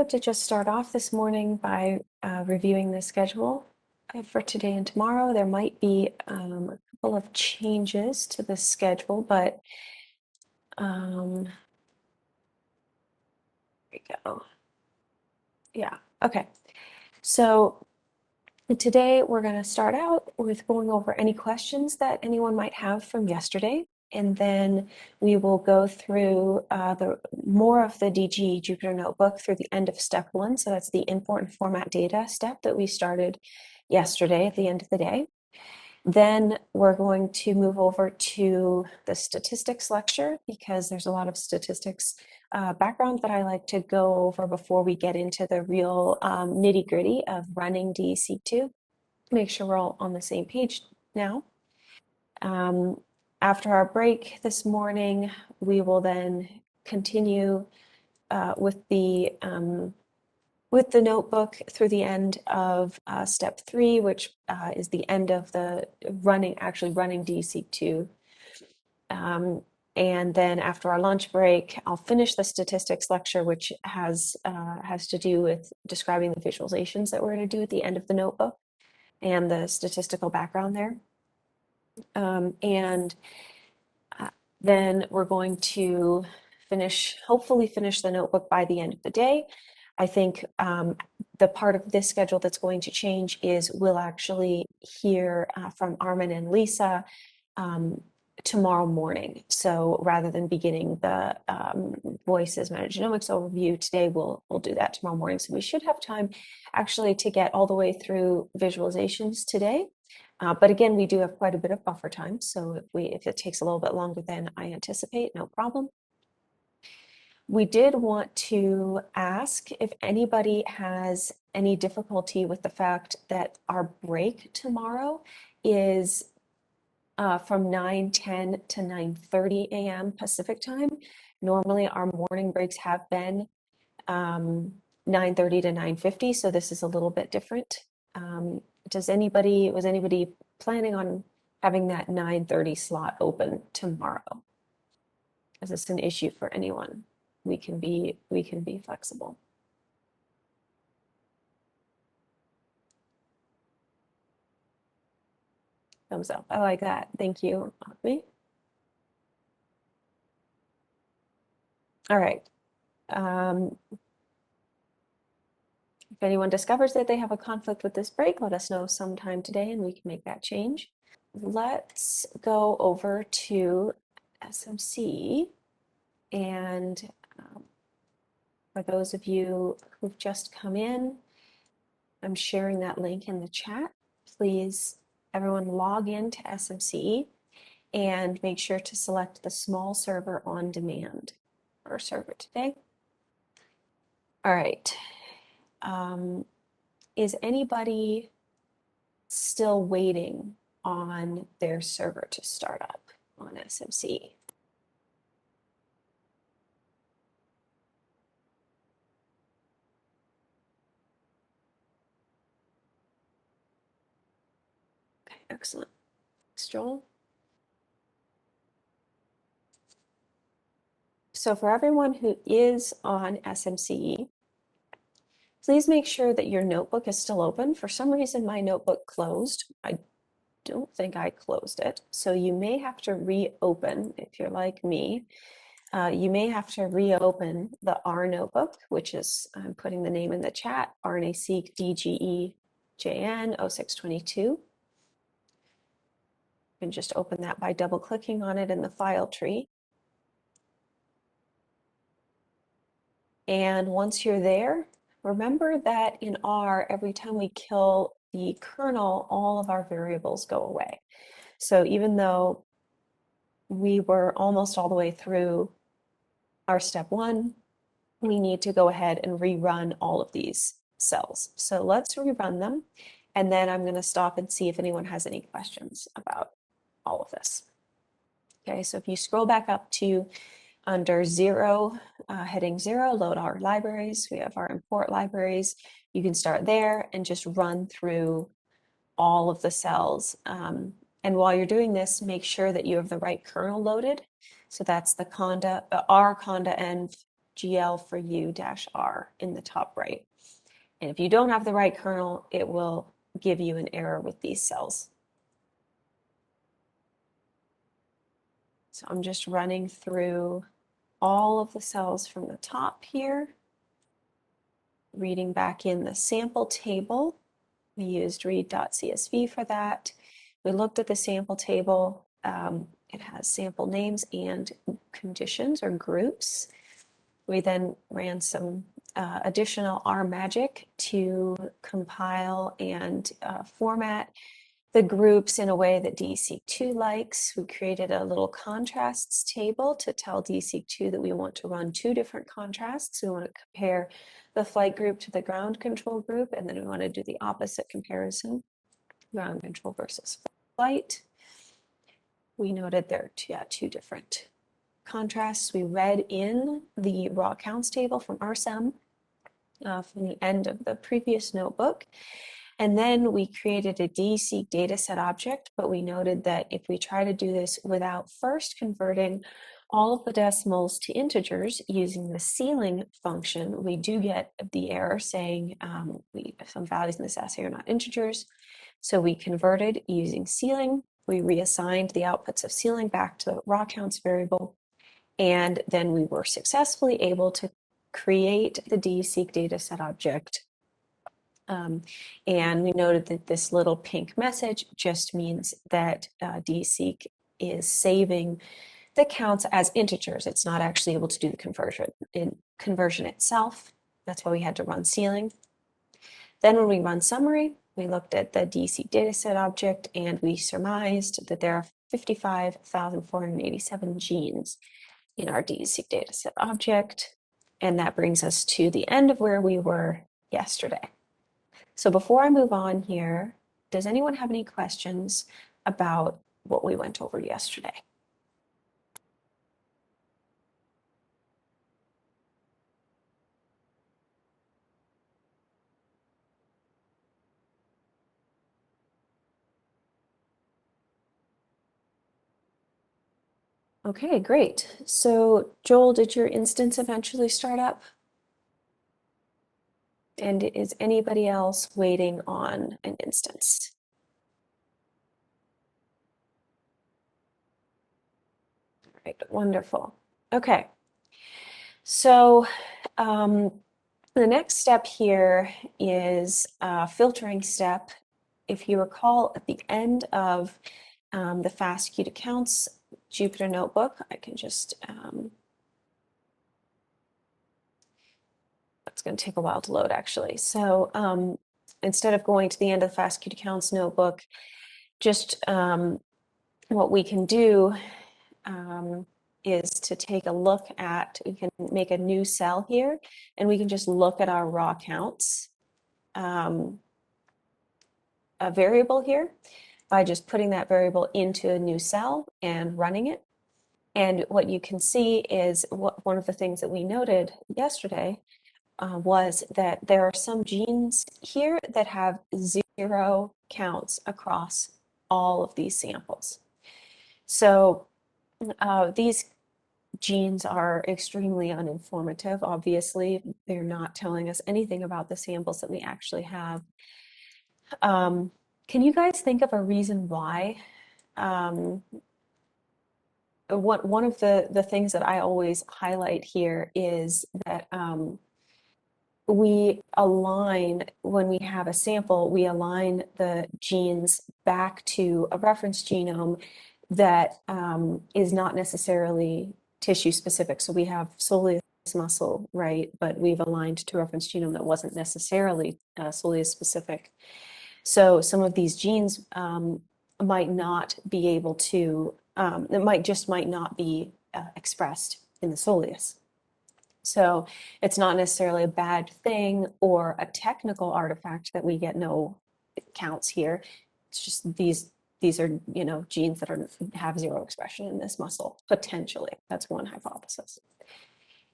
wanted to just start off this morning by reviewing the schedule for today and tomorrow. There might be a couple of changes to the schedule, but there we go. Yeah, okay. So today we're going to start out with going over any questions that anyone might have from yesterday. And then we will go through more of the DG Jupyter Notebook through the end of step 1. So that's the import and format data step that we started yesterday at the end of the day. Then we're going to move over to the statistics lecture because there's a lot of statistics background that I like to go over before we get into the real nitty-gritty of running DEC2. Make sure we're all on the same page now. After our break this morning, we will then continue with the notebook through the end of step 3, which is the end of the running DEC2. And then after our lunch break, I'll finish the statistics lecture, which has to do with describing the visualizations that we're going to do at the end of the notebook and the statistical background there. Then we're going to hopefully finish the notebook by the end of the day. I think the part of this schedule that's going to change is we'll actually hear from Armin and Lisa tomorrow morning. So rather than beginning the Voices Metagenomics overview today, we'll do that tomorrow morning. So we should have time actually to get all the way through visualizations today. But again, we do have quite a bit of buffer time. So if it takes a little bit longer than I anticipate, no problem. We did want to ask if anybody has any difficulty with the fact that our break tomorrow is from 9:10 to 9:30 a.m. Pacific time. Normally our morning breaks have been 9:30 to 9:50, so this is a little bit different. Was anybody planning on having that 9:30 slot open tomorrow? Is this an issue for anyone? We can be flexible. Thumbs up. I like that. Thank you, Akmi. All right. If anyone discovers that they have a conflict with this break, let us know sometime today and we can make that change. Let's go over to SMC. And for those of you who've just come in, I'm sharing that link in the chat. Please, everyone log into SMC and make sure to select the small server on demand for our server today. All right. Is anybody still waiting on their server to start up on SMC? Okay, excellent. Thanks, Joel. So for everyone who is on SMC, please make sure that your notebook is still open. For some reason, my notebook closed. I don't think I closed it. So you may have to reopen if you're like me. You may have to reopen the R notebook, which is, I'm putting the name in the chat, RNAseq DGEJN 0622. You can just open that by double clicking on it in the file tree. And once you're there, remember that in R, every time we kill the kernel, all of our variables go away. So even though we were almost all the way through our step 1, we need to go ahead and rerun all of these cells. So let's rerun them, and then I'm going to stop and see if anyone has any questions about all of this. Okay, so if you scroll back up to under 0, heading 0, load our libraries. We have our import libraries. You can start there and just run through all of the cells. And while you're doing this, make sure that you have the right kernel loaded. So that's the conda, R conda env GL4U-R in the top right. And if you don't have the right kernel, it will give you an error with these cells. So I'm just running through all of the cells from the top here, reading back in the sample table. We used read.csv for that. We looked at the sample table. It has sample names and conditions or groups. We then ran some additional R magic to compile and format the groups in a way that DSeq2 likes. We created a little contrasts table to tell DSeq2 that we want to run two different contrasts. We want to compare the flight group to the ground control group, and then we want to do the opposite comparison, ground control versus flight. We noted there are two different contrasts. We read in the raw counts table from RSEM from the end of the previous notebook. And then we created a DSeq dataset object, but we noted that if we try to do this without first converting all of the decimals to integers using the ceiling function, we do get the error saying some values in this assay are not integers. So we converted using ceiling. We reassigned the outputs of ceiling back to the raw counts variable. And then we were successfully able to create the DSeq dataset object. And we noted that this little pink message just means that DSeq is saving the counts as integers. It's not actually able to do the conversion itself. That's why we had to run ceiling. Then when we run summary, we looked at the DSeq dataset object and we surmised that there are 55,487 genes in our DSeq dataset object. And that brings us to the end of where we were yesterday. So before I move on here, does anyone have any questions about what we went over yesterday? Okay, great. So Joel, did your instance eventually start up? And is anybody else waiting on an instance? All right, wonderful. Okay. So the next step here is a filtering step. If you recall, at the end of the FASTQ to counts Jupyter notebook, I can just, it's going to take a while to load actually. So instead of going to the end of the FASTQ to counts notebook, just what we can do is to take a look at, we can make a new cell here, and we can just look at our raw counts a variable here by just putting that variable into a new cell and running it. And what you can see is one of the things that we noted yesterday was that there are some genes here that have 0 counts across all of these samples. So these genes are extremely uninformative. Obviously, they're not telling us anything about the samples that we actually have. Can you guys think of a reason why? One of the things that I always highlight here is that we align, when we have a sample, we align the genes back to a reference genome that is not necessarily tissue specific. So we have soleus muscle, right? But we've aligned to a reference genome that wasn't necessarily soleus specific. So some of these genes might not be able to, it might not be expressed in the soleus. So it's not necessarily a bad thing or a technical artifact that we get no counts here. It's just these are, you know, genes that have 0 expression in this muscle, potentially. That's one hypothesis.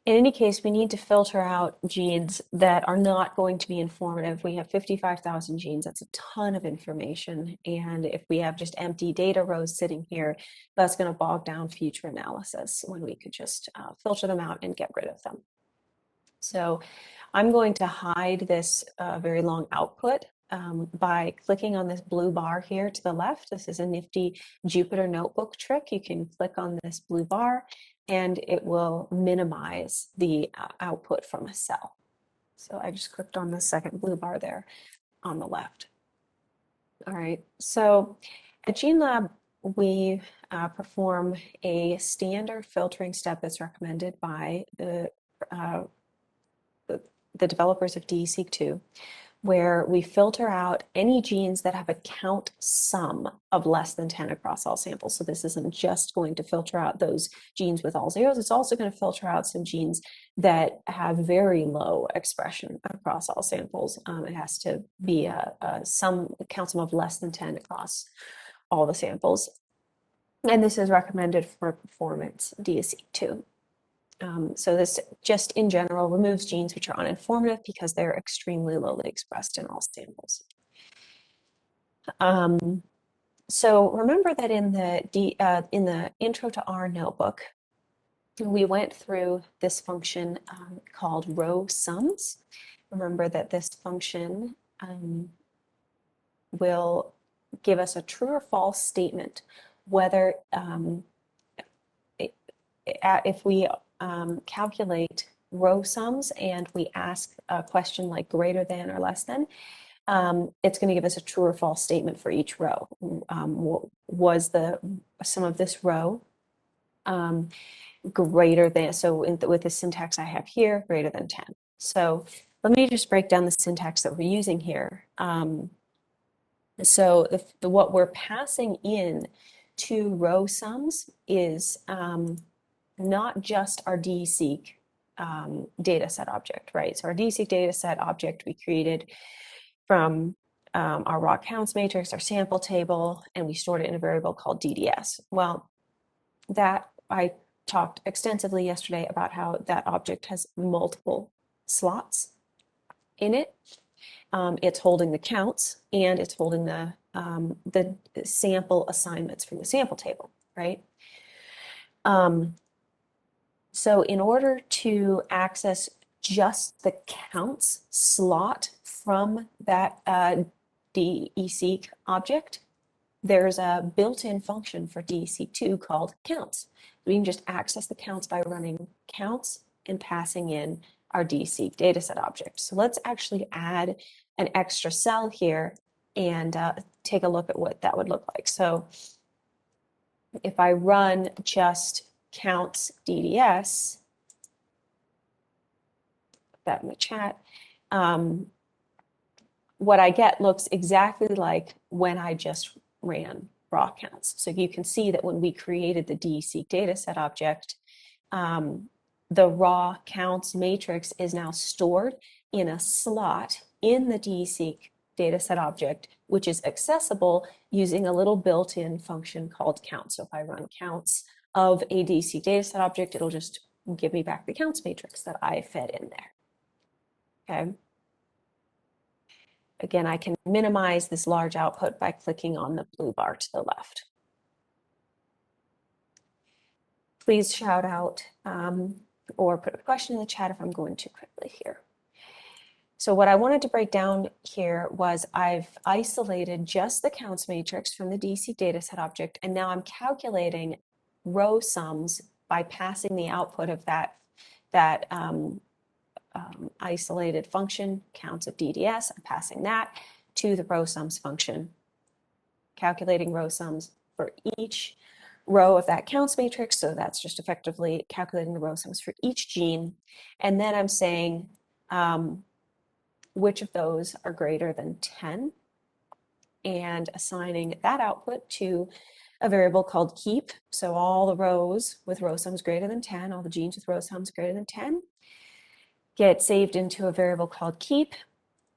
In any case, we need to filter out genes that are not going to be informative. We have 55,000 genes. That's a ton of information. And if we have just empty data rows sitting here, that's going to bog down future analysis when we could just filter them out and get rid of them. So I'm going to hide this very long output by clicking on this blue bar here to the left. This is a nifty Jupyter notebook trick. You can click on this blue bar and it will minimize the output from a cell. So I just clicked on the second blue bar there on the left. All right, so at GeneLab, we perform a standard filtering step that's recommended by uh, the developers of DESeq2, where we filter out any genes that have a count sum of less than 10 across all samples. So this isn't just going to filter out those genes with all zeros, it's also going to filter out some genes that have very low expression across all samples. It has to be a count sum of less than 10 across all the samples. And this is recommended for performance DESeq2. So this just in general removes genes which are uninformative because they're extremely lowly expressed in all samples. So remember that in the intro to R notebook, we went through this function called row sums. Remember that this function will give us a true or false statement whether if we calculate row sums and we ask a question like greater than or less than, it's going to give us a true or false statement for each row. Was the sum of this row greater than, so with the syntax I have here, greater than 10. So let me just break down the syntax that we're using here. So what we're passing in to row sums is not just our DESeq data set object, right? So our DESeq data set object we created from our raw counts matrix, our sample table, and we stored it in a variable called DDS. Well, that I talked extensively yesterday about how that object has multiple slots in it. It's holding the counts and it's holding the sample assignments from the sample table, right? So in order to access just the counts slot from that DESeq object, there's a built-in function for DESeq2 called counts. We can just access the counts by running counts and passing in our DESeq dataset object. So let's actually add an extra cell here and take a look at what that would look like. So if I run just counts DDS, put that in the chat, what I get looks exactly like when I just ran raw counts. So you can see that when we created the DESeq dataset object, the raw counts matrix is now stored in a slot in the DESeq dataset object, which is accessible using a little built-in function called counts. So if I run counts of a DESeq dataset object, it'll just give me back the counts matrix that I fed in there. Okay. Again, I can minimize this large output by clicking on the blue bar to the left. Please shout out or put a question in the chat if I'm going too quickly here. So what I wanted to break down here was I've isolated just the counts matrix from the DESeq dataset object, and now I'm calculating row sums by passing the output of that isolated function, counts of DDS. I'm passing that to the row sums function, calculating row sums for each row of that counts matrix. So that's just effectively calculating the row sums for each gene. And then I'm saying which of those are greater than 10 and assigning that output to a variable called keep. So all the rows with row sums greater than 10, all the genes with row sums greater than 10, get saved into a variable called keep.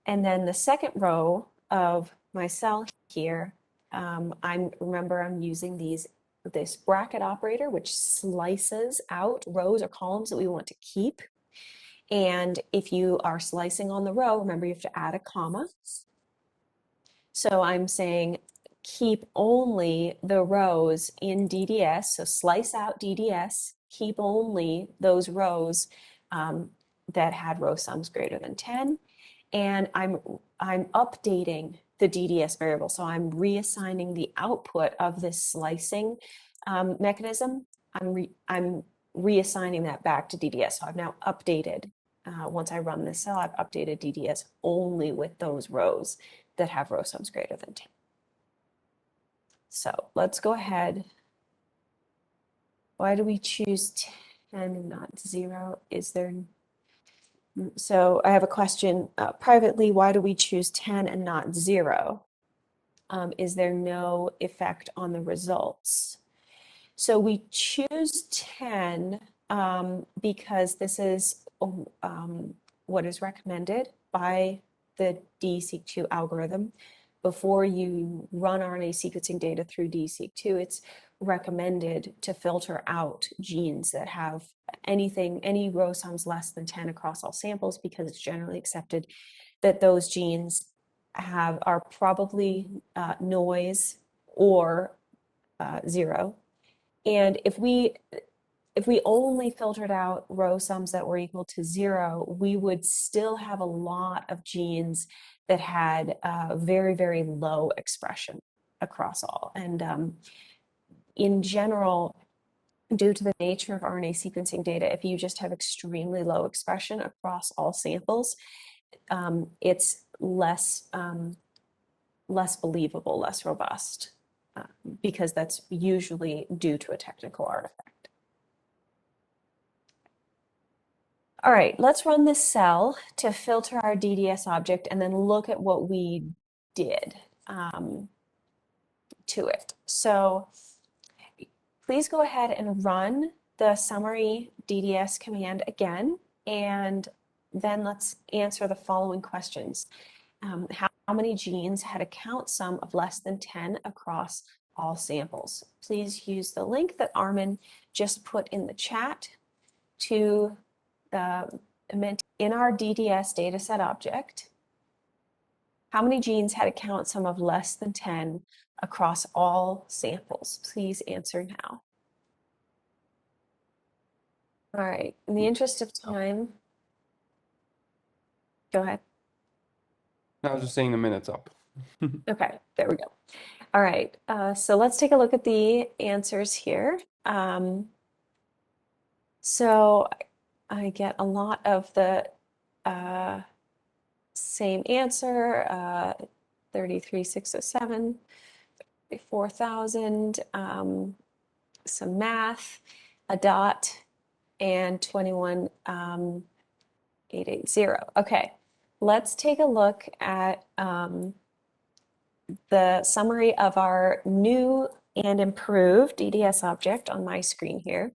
And then the second row of my cell here, remember I'm using this bracket operator, which slices out rows or columns that we want to keep. And if you are slicing on the row, remember you have to add a comma. So I'm saying keep only the rows in DDS. So slice out DDS, keep only those rows that had row sums greater than 10. And I'm updating the DDS variable. So I'm reassigning the output of this slicing mechanism. I'm reassigning that back to DDS. So I've now updated, once I run this cell, I've updated DDS only with those rows that have row sums greater than 10. So let's go ahead. Why do we choose 10 and not 0? Is there... So I have a question privately. Why do we choose 10 and not 0? Is there no effect on the results? So we choose 10 because this is what is recommended by the DSeq2 algorithm. Before you run RNA sequencing data through DSeq2, it's recommended to filter out genes that have any row sums less than 10 across all samples, because it's generally accepted that those genes are probably noise or 0. And if we only filtered out row sums that were equal to 0, we would still have a lot of genes that had very, very low expression across all. And in general, due to the nature of RNA sequencing data, if you just have extremely low expression across all samples, it's less believable, less robust, because that's usually due to a technical artifact. All right, let's run this cell to filter our DDS object and then look at what we did to it. So please go ahead and run the summary DDS command again, and then let's answer the following questions. How many genes had a count sum of less than 10 across all samples? Please use the link that Armin just put in the chat to in our DDS dataset object. How many genes had a count sum of less than 10 across all samples? Please answer now. All right, in the interest of time, go ahead. I was just saying the minute's up. Okay, there we go. All right, so let's take a look at the answers here. So I get a lot of the same answer, 33,607, 4,000, some math, a dot, and 21,880. Okay, let's take a look at the summary of our new and improved DDS object on my screen here.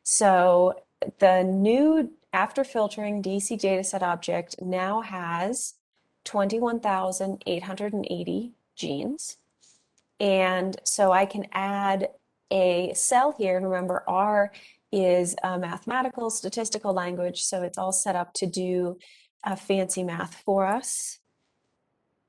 So the new, after filtering, DC dataset object now has 21,880 genes. And so I can add a cell here. And remember, R is a mathematical statistical language, so it's all set up to do fancy math for us.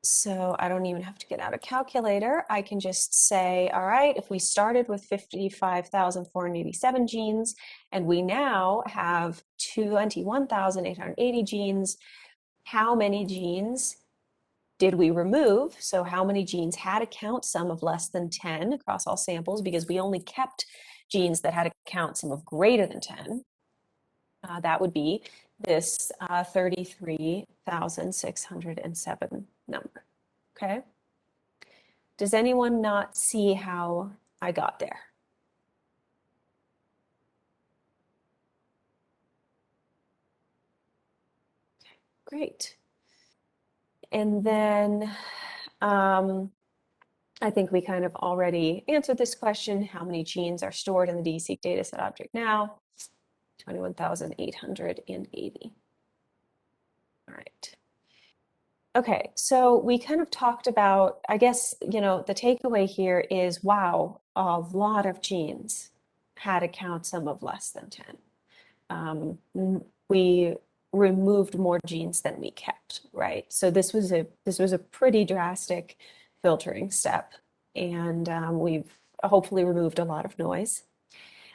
So I don't even have to get out a calculator. I can just say, all right, if we started with 55,487 genes and we now have 21,880 genes, how many genes did we remove? So how many genes had a count sum of less than 10 across all samples, because we only kept genes that had a count sum of greater than 10. That would be this 33,607 number. Okay. Does anyone not see how I got there? Okay, great. And then I think we kind of already answered this question. How many genes are stored in the DSeq dataset object now? 21,880. All right. Okay, so we kind of talked about, I guess, the takeaway here is, wow, a lot of genes had a count sum of less than 10. We removed more genes than we kept, right? So this was a pretty drastic filtering step, and we've hopefully removed a lot of noise.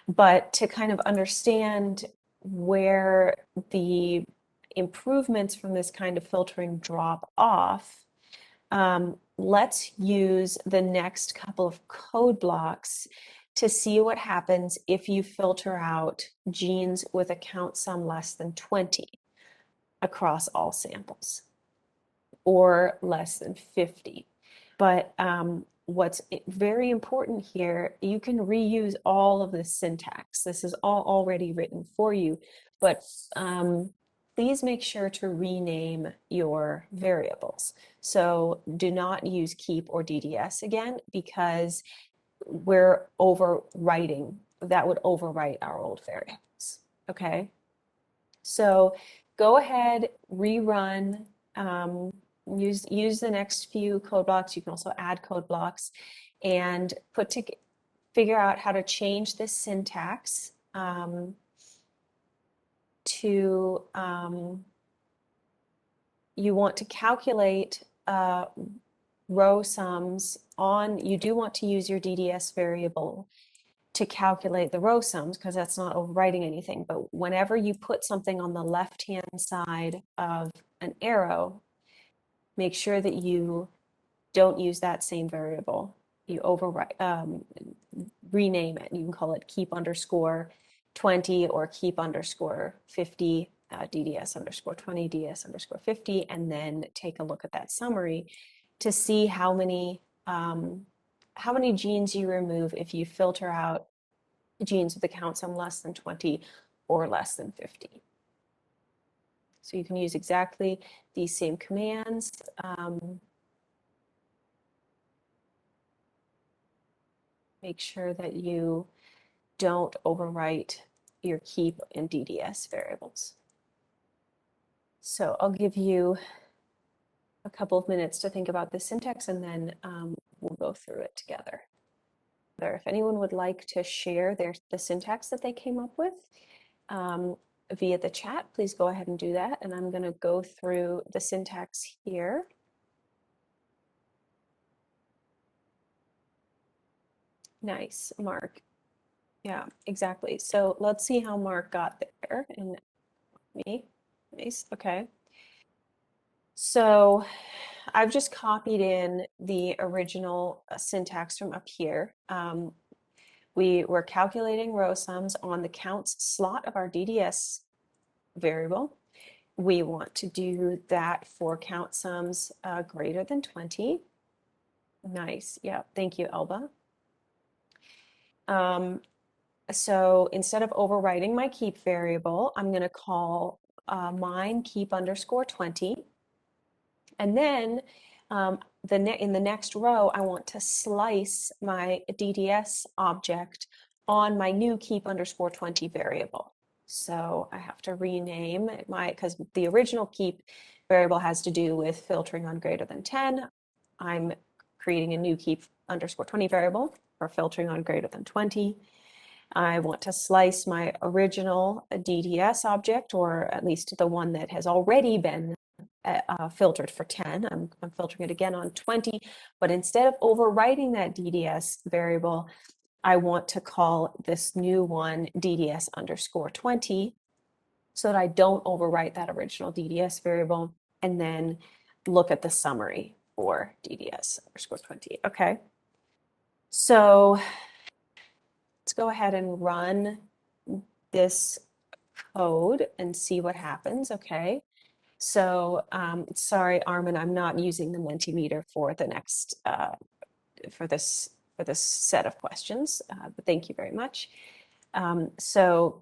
But to kind of understand where the improvements from this kind of filtering drop off, let's use the next couple of code blocks to see what happens if you filter out genes with a count sum less than 20 across all samples, or less than 50. But what's very important here, you can reuse all of this syntax. This is all already written for you, but please make sure to rename your variables. So do not use keep or DDS again, because we're overwriting. That would overwrite our old variables, okay? So go ahead, rerun, use the next few code blocks. You can also add code blocks and figure out how to change this syntax to you want to calculate row sums on, you do want to use your DDS variable to calculate the row sums, because that's not overwriting anything. But whenever you put something on the left-hand side of an arrow, make sure that you don't use that same variable. You rename it. You can call it keep underscore 20 or keep underscore 50, DDS underscore 20, DDS underscore 50, and then take a look at that summary to see how many genes you remove if you filter out genes with a count sum less than 20 or less than 50. So you can use exactly these same commands. Make sure that you don't overwrite your keep and DDS variables. So I'll give you a couple of minutes to think about the syntax, and then we'll go through it together. If anyone would like to share the syntax that they came up with via the chat, please go ahead and do that. And I'm going to go through the syntax here. Nice, Mark. Yeah, exactly. So let's see how Mark got there. And me, nice. Okay. So I've just copied in the original syntax from up here. We were calculating row sums on the counts slot of our DDS variable. We want to do that for count sums greater than 20. Nice. Yeah, thank you, Elba. So instead of overwriting my keep variable, I'm going to call mine keep underscore 20. And then in the next row, I want to slice my DDS object on my new keep underscore 20 variable. So I have to rename because the original keep variable has to do with filtering on greater than 10. I'm creating a new keep underscore 20 variable for filtering on greater than 20. I want to slice my original DDS object, or at least the one that has already been filtered for 10. I'm filtering it again on 20, but instead of overwriting that DDS variable, I want to call this new one DDS underscore 20 so that I don't overwrite that original DDS variable, and then look at the summary for DDS underscore 20. Okay. So let's go ahead and run this code and see what happens. Okay. So sorry, Armin, I'm not using the Mentimeter for the next for this set of questions, but thank you very much. So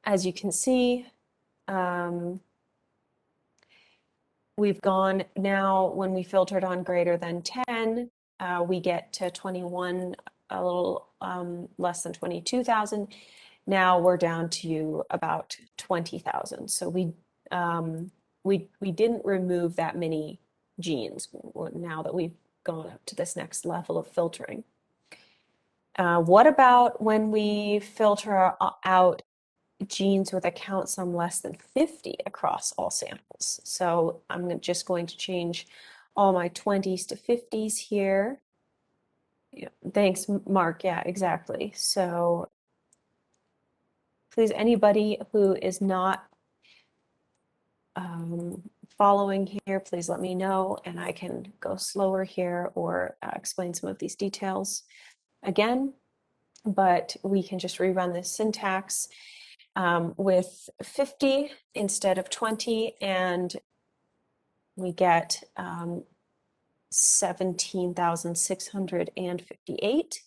as you can see, we've gone now, when we filtered on greater than 10, we get to 21, a little less than 22,000. Now we're down to about 20,000. So we didn't remove that many genes now that we've gone up to this next level of filtering. What about when we filter out genes with a count sum less than 50 across all samples? So I'm just going to change all my 20s to 50s here. Yeah, thanks, Mark. Yeah, exactly. So please, anybody who is not following here, please let me know, and I can go slower here or explain some of these details again, but we can just rerun this syntax with 50 instead of 20, and we get 17,658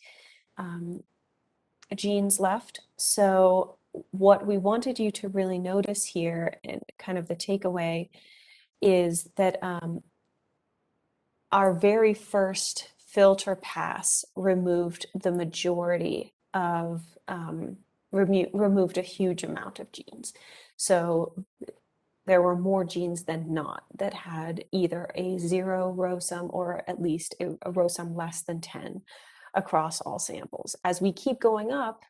genes left. So what we wanted you to really notice here, and kind of the takeaway, is that our very first filter pass removed the majority of, removed a huge amount of genes. So there were more genes than not that had either a 0 row sum or at least a row sum less than 10 across all samples. As we keep going up,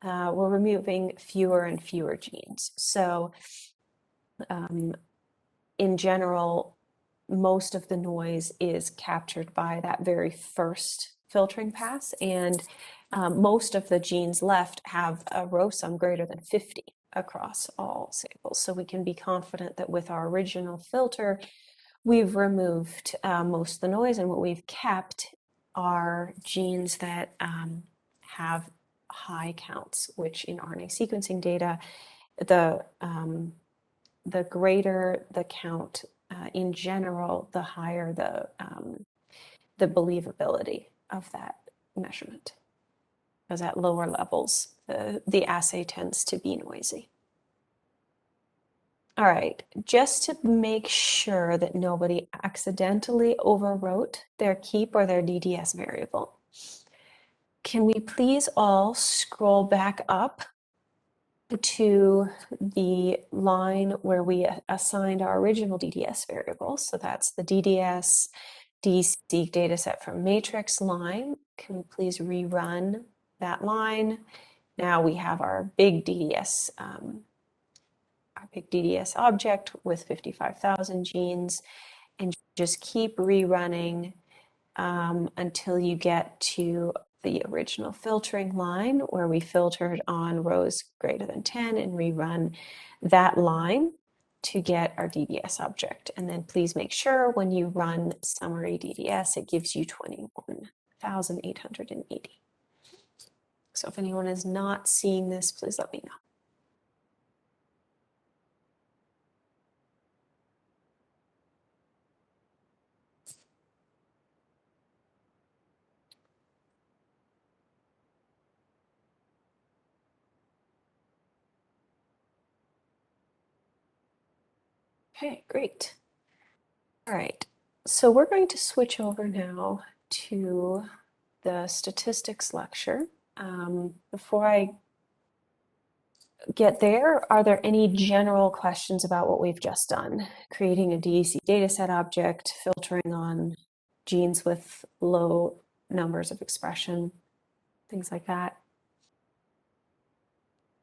we're removing fewer and fewer genes. So in general, most of the noise is captured by that very first filtering pass, and most of the genes left have a row sum greater than 50 across all samples. So we can be confident that with our original filter, we've removed most of the noise, and what we've kept are genes that have high counts, which in RNA sequencing data, the greater the count in general, the higher the believability of that measurement. Because at lower levels, the assay tends to be noisy. All right, just to make sure that nobody accidentally overwrote their keep or their DDS variable, can we please all scroll back up to the line where we assigned our original DDS variable? So that's the DDS DC dataset from matrix line. Can we please rerun that line? Now we have our big DDS object with 55,000 genes, and just keep rerunning until you get to the original filtering line where we filtered on rows greater than 10, and rerun that line to get our DDS object. And then please make sure when you run summary DDS, it gives you 21,880. So if anyone is not seeing this, please let me know. Okay, great. All right, so we're going to switch over now to the statistics lecture. Before I get there, are there any general questions about what we've just done? Creating a DEC dataset object, filtering on genes with low numbers of expression, things like that.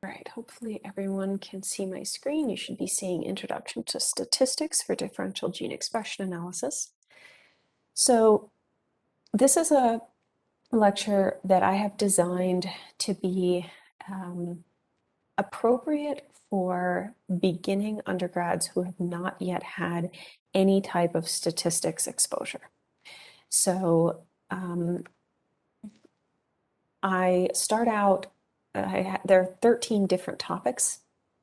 All right, hopefully everyone can see my screen. You should be seeing Introduction to Statistics for Differential Gene Expression Analysis. So this is a lecture that I have designed to be appropriate for beginning undergrads who have not yet had any type of statistics exposure. So I start out, there are 13 different topics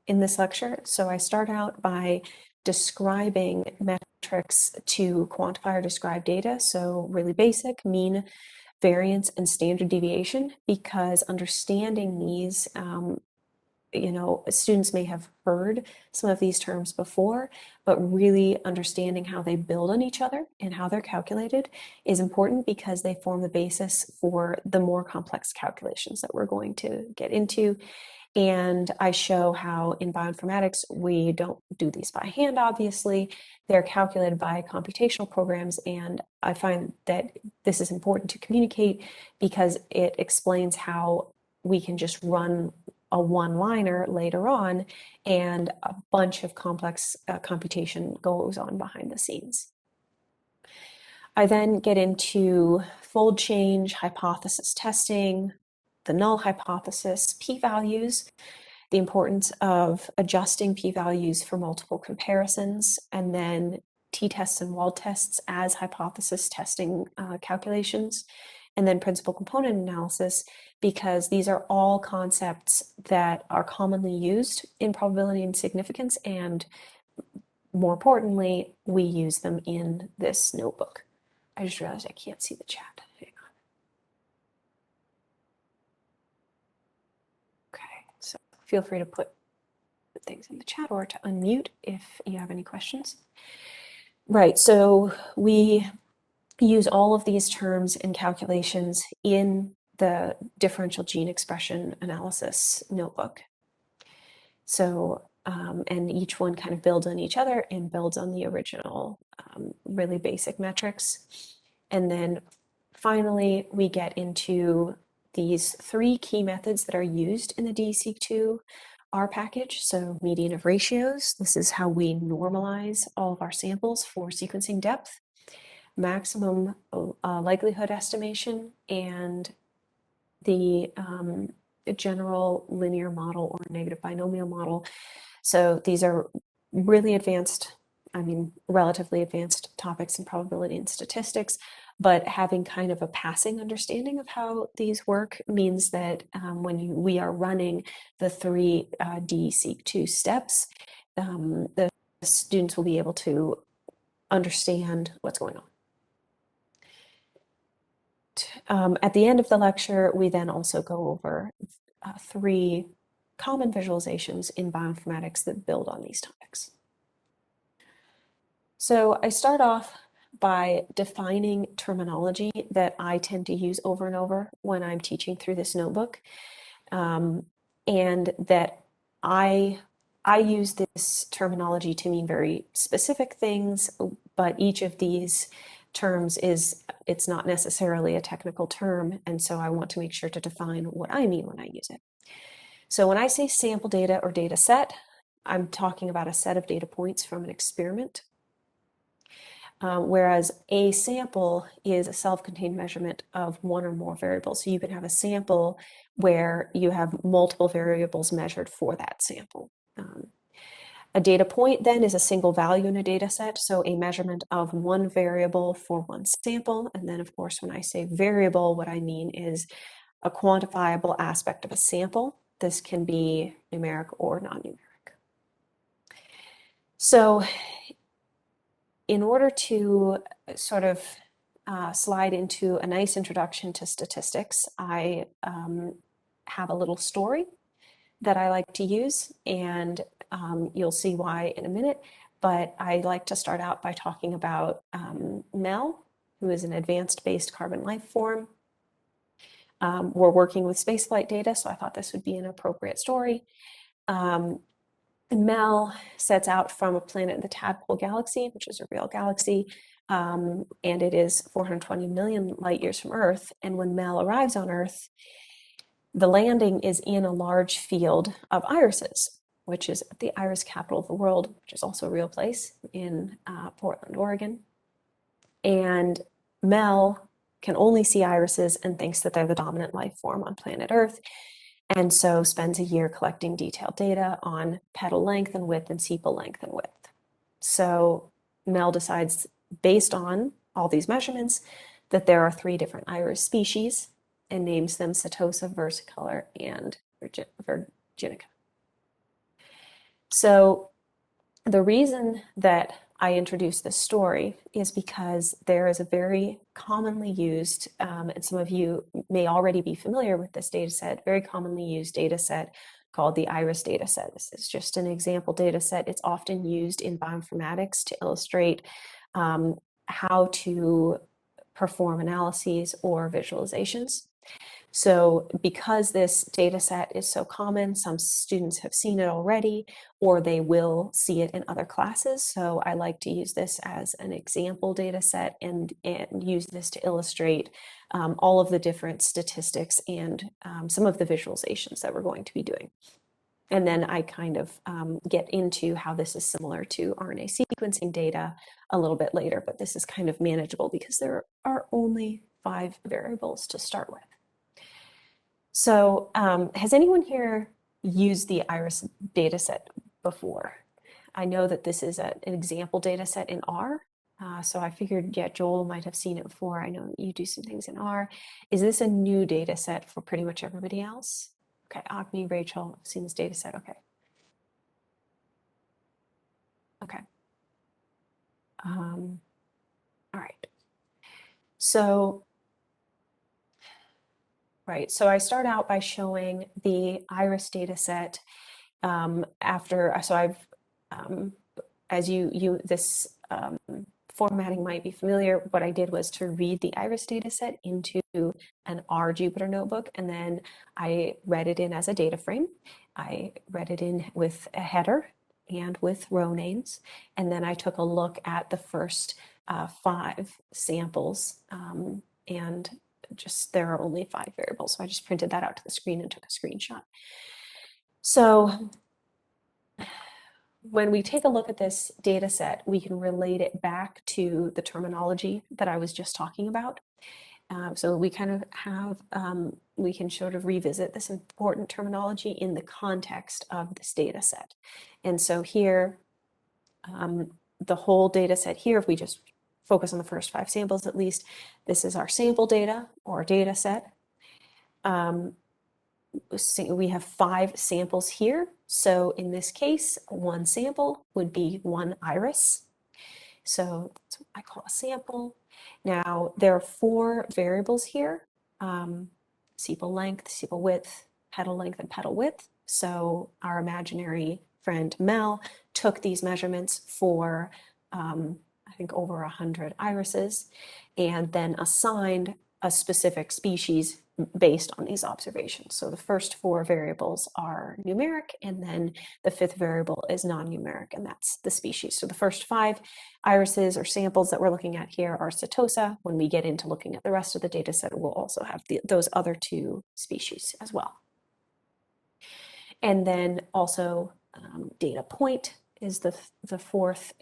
in this lecture. So I start out by describing metrics to quantify or describe data. So really basic, mean, variance, and standard deviation, because understanding these, students may have heard some of these terms before, but really understanding how they build on each other and how they're calculated is important, because they form the basis for the more complex calculations that we're going to get into. And I show how in bioinformatics, we don't do these by hand, obviously. They're calculated by computational programs, and I find that this is important to communicate because it explains how we can just run a one-liner later on, and a bunch of complex computation goes on behind the scenes. I then get into fold change, hypothesis testing, the null hypothesis, p-values, the importance of adjusting p-values for multiple comparisons, and then t-tests and wald tests as hypothesis testing calculations, and then principal component analysis, because these are all concepts that are commonly used in probability and significance, and more importantly, we use them in this notebook. I just realized I can't see the chat. Hang on. Okay, so feel free to put things in the chat or to unmute if you have any questions. Right, so we use all of these terms and calculations in the differential gene expression analysis notebook. So, and each one kind of builds on each other and builds on the original really basic metrics. And then finally, we get into these three key methods that are used in the DESeq2 R package. So median of ratios, this is how we normalize all of our samples for sequencing depth. Maximum likelihood estimation, and the general linear model or negative binomial model. So these are really advanced, I mean, relatively advanced topics in probability and statistics, but having kind of a passing understanding of how these work means that when we are running the three DESeq2 steps, the students will be able to understand what's going on. At the end of the lecture, we then also go over three common visualizations in bioinformatics that build on these topics. So I start off by defining terminology that I tend to use over and over when I'm teaching through this notebook, and that I use this terminology to mean very specific things, but each of these terms it's not necessarily a technical term, and so I want to make sure to define what I mean when I use it. So when I say sample data or data set, I'm talking about a set of data points from an experiment, whereas a sample is a self-contained measurement of one or more variables. So you can have a sample where you have multiple variables measured for that sample. A data point then is a single value in a data set, so a measurement of one variable for one sample. And then, of course, when I say variable, what I mean is a quantifiable aspect of a sample. This can be numeric or non-numeric. So in order to sort of slide into a nice introduction to statistics, I have a little story that I like to use, and you'll see why in a minute, but I like to start out by talking about Mel, who is an advanced-based carbon life form. We're working with spaceflight data, so I thought this would be an appropriate story. Mel sets out from a planet in the Tadpole Galaxy, which is a real galaxy, and it is 420 million light years from Earth. And when Mel arrives on Earth, the landing is in a large field of irises, which is the iris capital of the world, which is also a real place in Portland, Oregon. And Mel can only see irises and thinks that they're the dominant life form on planet Earth, and so spends a year collecting detailed data on petal length and width and sepal length and width. So Mel decides, based on all these measurements, that there are three different iris species, and names them Setosa, versicolor, and virginica. So the reason that I introduce this story is because there is a very commonly used, and some of you may already be familiar with this data set, very commonly used data set called the IRIS data set. This is just an example data set. It's often used in bioinformatics to illustrate how to perform analyses or visualizations. So because this data set is so common, some students have seen it already, or they will see it in other classes. So I like to use this as an example data set and use this to illustrate all of the different statistics and some of the visualizations that we're going to be doing. And then I kind of get into how this is similar to RNA sequencing data a little bit later, but this is kind of manageable because there are only 5 variables to start with. So has anyone here used the iris data set before. I know that this is an example data set in R. So I figured, yeah, Joel might have seen it before. I know you do some things in R. Is this a new data set for pretty much everybody else? Okay, Agni, Rachel, I've seen this data set. Okay. Okay. All right. So, right. So I start out by showing the iris data set so I've, as this formatting might be familiar, what I did was to read the iris data set into an R Jupyter notebook, and then I read it in as a data frame. I read it in with a header and with row names, and then I took a look at the first 5 samples, and just there are only 5 variables, so I just printed that out to the screen and took a screenshot. So when we take a look at this data set, we can relate it back to the terminology that I was just talking about. So we kind of have, we can sort of revisit this important terminology in the context of this data set. And so here, the whole data set here, if we just focus on the first 5 samples at least, this is our sample data or data set. We have 5 samples here. So in this case, 1 sample would be 1 iris. So that's what I call a sample. Now there are 4 variables here: sepal length, sepal width, petal length, and petal width. So our imaginary friend Mel took these measurements for I think over 100 irises, and then assigned a specific species based on these observations. So the first 4 variables are numeric, and then the 5th variable is non-numeric, and that's the species. So the first 5 irises or samples that we're looking at here are Setosa. When we get into looking at the rest of the data set, we'll also have those other 2 species as well. And then also data point is the 4th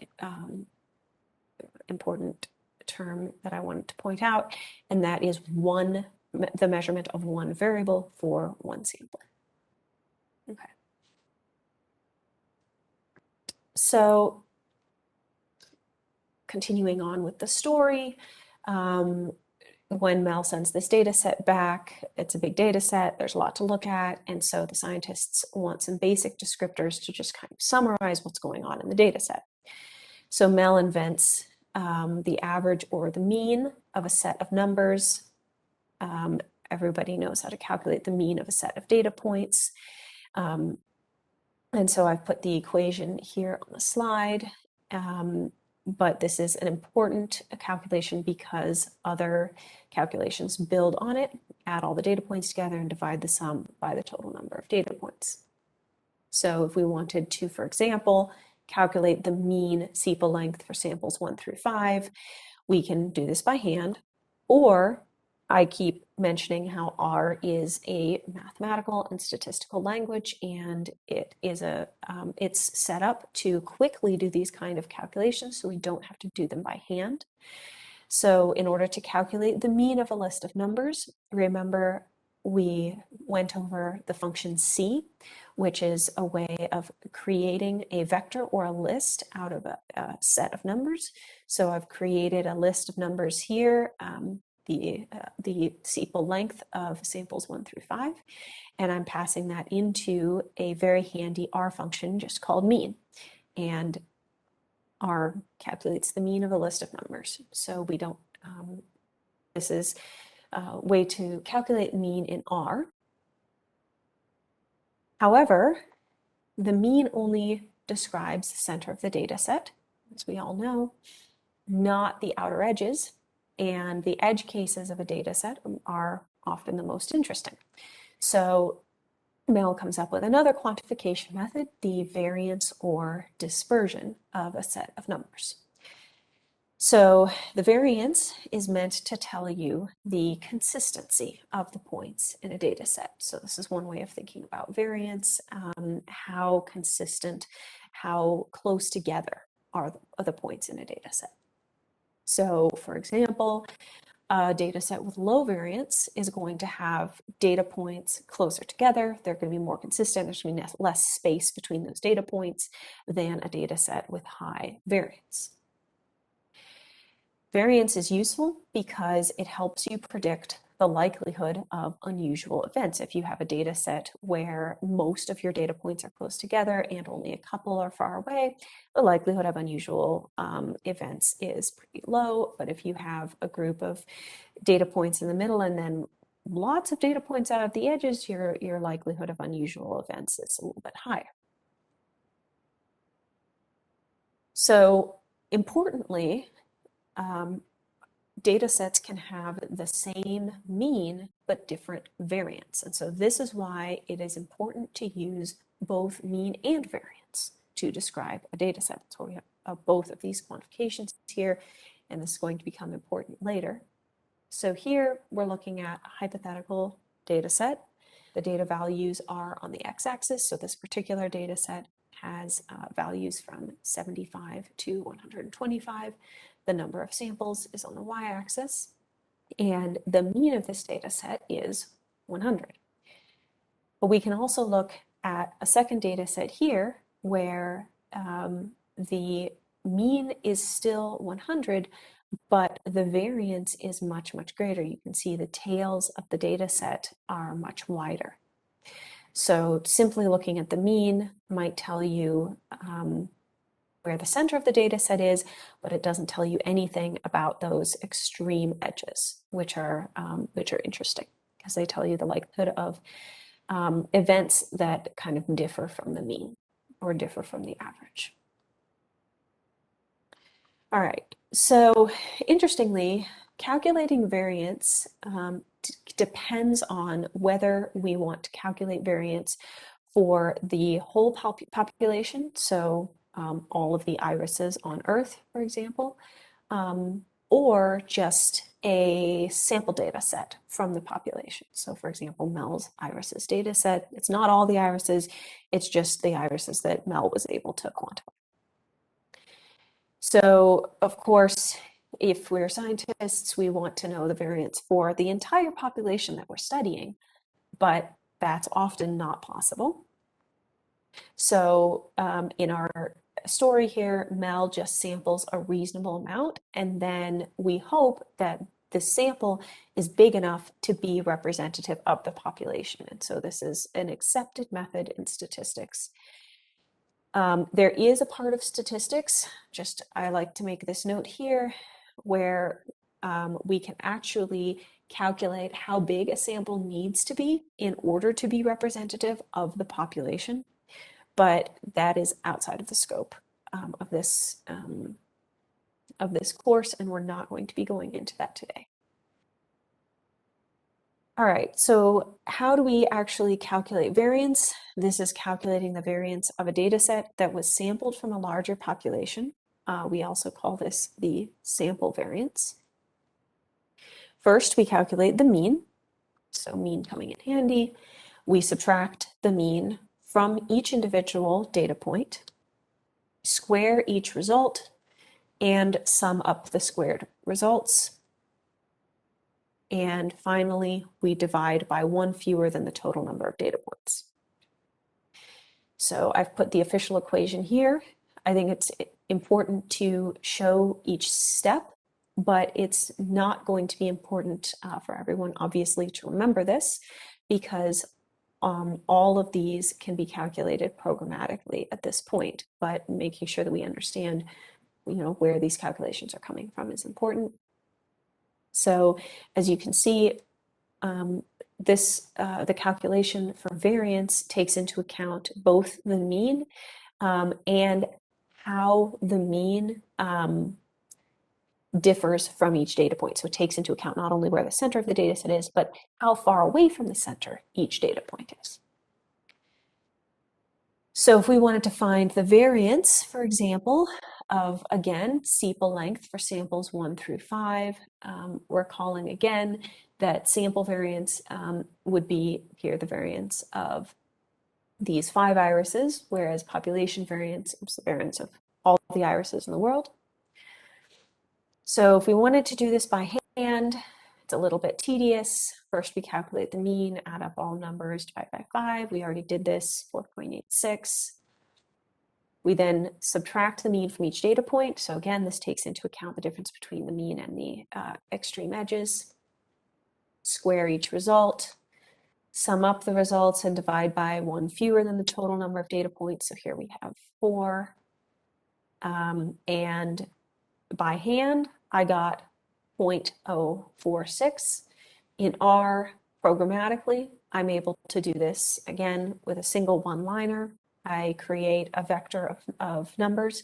important term that I wanted to point out, and that is the measurement of 1 variable for 1 sample. Okay. So continuing on with the story, when Mel sends this data set back, it's a big data set, there's a lot to look at, and so the scientists want some basic descriptors to just kind of summarize what's going on in the data set. So Mel invents the average or the mean of a set of numbers. Everybody knows how to calculate the mean of a set of data points. And so I've put the equation here on the slide. But this is an important calculation because other calculations build on it, add all the data points together, and divide the sum by the total number of data points. So if we wanted to, for example, calculate the mean sepal length for samples 1 through 5, we can do this by hand, or I keep mentioning how R is a mathematical and statistical language, and it's set up to quickly do these kind of calculations, so we don't have to do them by hand. So in order to calculate the mean of a list of numbers, remember we went over the function C, which is a way of creating a vector or a list out of a set of numbers. So I've created a list of numbers here, the sepal length of samples 1 through 5, and I'm passing that into a very handy R function just called mean. And R calculates the mean of a list of numbers. So we don't, this is a way to calculate mean in R. However, the mean only describes the center of the data set, as we all know, not the outer edges, and the edge cases of a data set are often the most interesting. So Mel comes up with another quantification method, the variance or dispersion of a set of numbers. So the variance is meant to tell you the consistency of the points in a data set. So this is one way of thinking about variance, how consistent, how close together are the points in a data set. So for example, A data set with low variance is going to have data points closer together. They're going to be more consistent. There's going to be less space between those data points than a data set with high variance. Variance is useful because it helps you predict the likelihood of unusual events. If you have a data set where most of your data points are close together and only a couple are far away, the likelihood of unusual events is pretty low. But if you have a group of data points in the middle and then lots of data points out at the edges, your likelihood of unusual events is a little bit higher. So importantly, data sets can have the same mean but different variance. And so this is why it is important to use both mean and variance to describe a data set. So we have both of these quantifications here, and this is going to become important later. So here we're looking at a hypothetical data set. The data values are on the x-axis, so this particular data set has values from 75 to 125. The number of samples is on the y-axis, and the mean of this data set is 100. But we can also look at a second data set here where the mean is still 100, but the variance is much, much greater. You can see the tails of the data set are much wider. So simply looking at the mean might tell you where the center of the data set is, but it doesn't tell you anything about those extreme edges, which are interesting because they tell you the likelihood of events that kind of differ from the mean or differ from the average. All right, so interestingly, calculating variance depends on whether we want to calculate variance for the whole population, so all of the irises on Earth, for example, or just a sample data set from the population. So for example, Mel's irises data set, it's not all the irises, it's just the irises that Mel was able to quantify. So of course, if we're scientists, we want to know the variance for the entire population that we're studying, but that's often not possible. So in our story here, Mel just samples a reasonable amount, and then we hope that the sample is big enough to be representative of the population. And so this is an accepted method in statistics. There is a part of statistics, just I like to make this note here, where we can actually calculate how big a sample needs to be in order to be representative of the population. But that is outside of the scope of this course, and we're not going to be going into that today. All right, so how do we actually calculate variance? This is calculating the variance of a data set that was sampled from a larger population. We also call this the sample variance. First, we calculate the mean, so mean coming in handy. We subtract the mean from each individual data point, square each result, and sum up the squared results. And finally, we divide by one fewer than the total number of data points. So I've put the official equation here. I think it's important to show each step, but it's not going to be important for everyone, obviously, to remember this, because all of these can be calculated programmatically at this point, but making sure that we understand, where these calculations are coming from is important. So as you can see, the calculation for variance takes into account both the mean and how the mean differs from each data point. So it takes into account not only where the center of the data set is, but how far away from the center each data point is. So if we wanted to find the variance, for example, of, again, sepal length for samples 1 through 5, we're calling again that sample variance would be here the variance of these 5 irises, whereas population variance is the variance of all the irises in the world. So if we wanted to do this by hand, It's a little bit tedious. First, we calculate the mean, add up all numbers, divide by 5. We already did this, 4.86. We then subtract the mean from each data point. So again, this takes into account the difference between the mean and the extreme edges. Square each result, sum up the results, and divide by 1 fewer than the total number of data points. So here we have 4. And by hand, I got 0.046. In R, programmatically, I'm able to do this again with a single one-liner. I create a vector of numbers,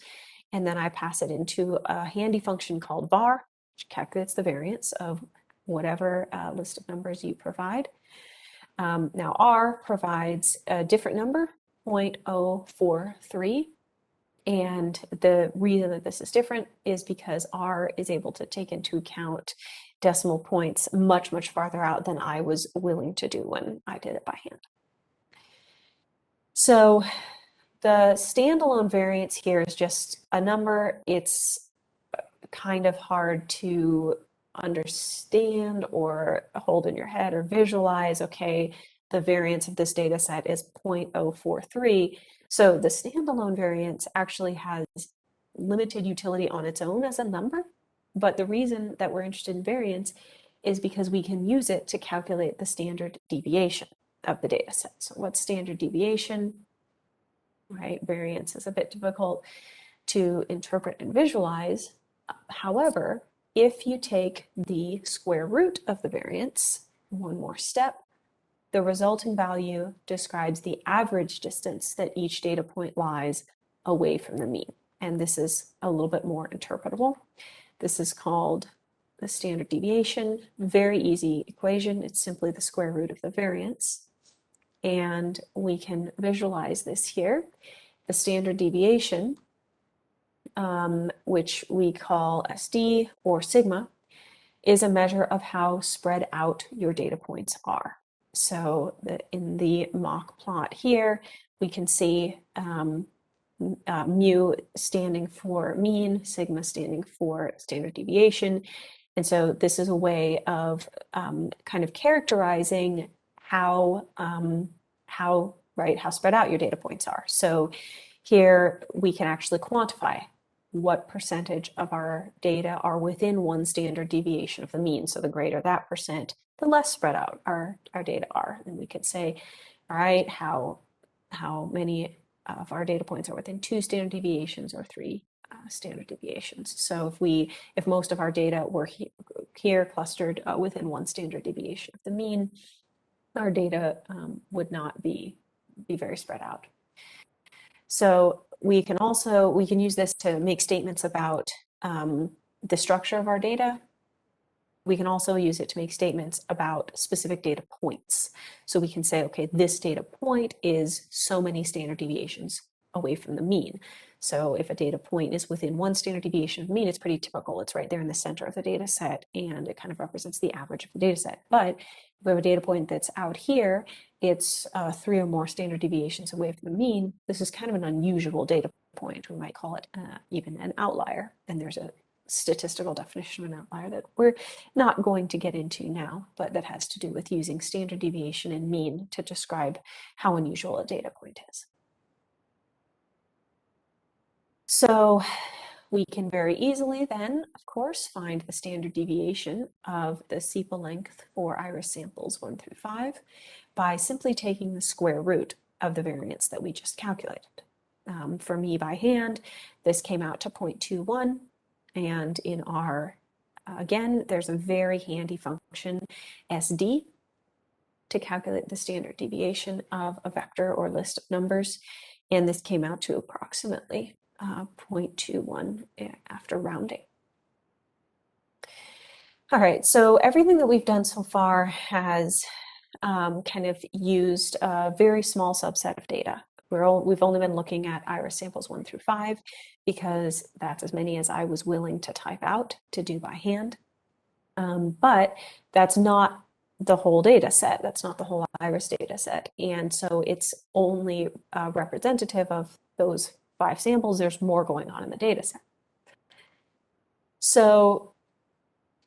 and then I pass it into a handy function called var, which calculates the variance of whatever list of numbers you provide. Now R provides a different number, 0.043. And the reason that this is different is because R is able to take into account decimal points much, much farther out than I was willing to do when I did it by hand. So the standalone variance here is just a number. It's kind of hard to understand or hold in your head or visualize, okay, the variance of this data set is 0.043. So the standalone variance actually has limited utility on its own as a number, but the reason that we're interested in variance is because we can use it to calculate the standard deviation of the data set. So what's standard deviation? Right, variance is a bit difficult to interpret and visualize. However, if you take the square root of the variance, one more step, the resulting value describes the average distance that each data point lies away from the mean. And this is a little bit more interpretable. This is called the standard deviation. Very easy equation. It's simply the square root of the variance. And we can visualize this here. The standard deviation, which we call SD or sigma, is a measure of how spread out your data points are. So in the mock plot here, we can see mu standing for mean, sigma standing for standard deviation. And so this is a way of kind of characterizing how spread out your data points are. So here we can actually quantify what percentage of our data are within one standard deviation of the mean. So the greater that percent, the less spread out our data are. And we could say, all right, how many of our data points are within 2 standard deviations or 3 standard deviations. So if most of our data were here clustered within 1 standard deviation of the mean, our data would not be very spread out. So we can use this to make statements about the structure of our data. We can also use it to make statements about specific data points. So we can say, okay, this data point is so many standard deviations away from the mean. So if a data point is within 1 standard deviation of the mean, it's pretty typical. It's right there in the center of the data set, and it kind of represents the average of the data set. But if we have a data point that's out here, it's 3 or more standard deviations away from the mean. This is kind of an unusual data point. We might call it even an outlier. And there's a statistical definition of an outlier that we're not going to get into now, but that has to do with using standard deviation and mean to describe how unusual a data point is. So we can very easily then, of course, find the standard deviation of the sepal length for iris samples 1 through 5 by simply taking the square root of the variance that we just calculated. For me by hand, this came out to 0.21, and in R, again, there's a very handy function, SD, to calculate the standard deviation of a vector or list of numbers, and this came out to approximately 0.21 after rounding. All right, so everything that we've done so far has kind of used a very small subset of data. We've only been looking at iris samples 1 through 5 because that's as many as I was willing to type out to do by hand. But that's not the whole data set. That's not the whole iris data set. And so it's only representative of those 5 samples. There's more going on in the data set. So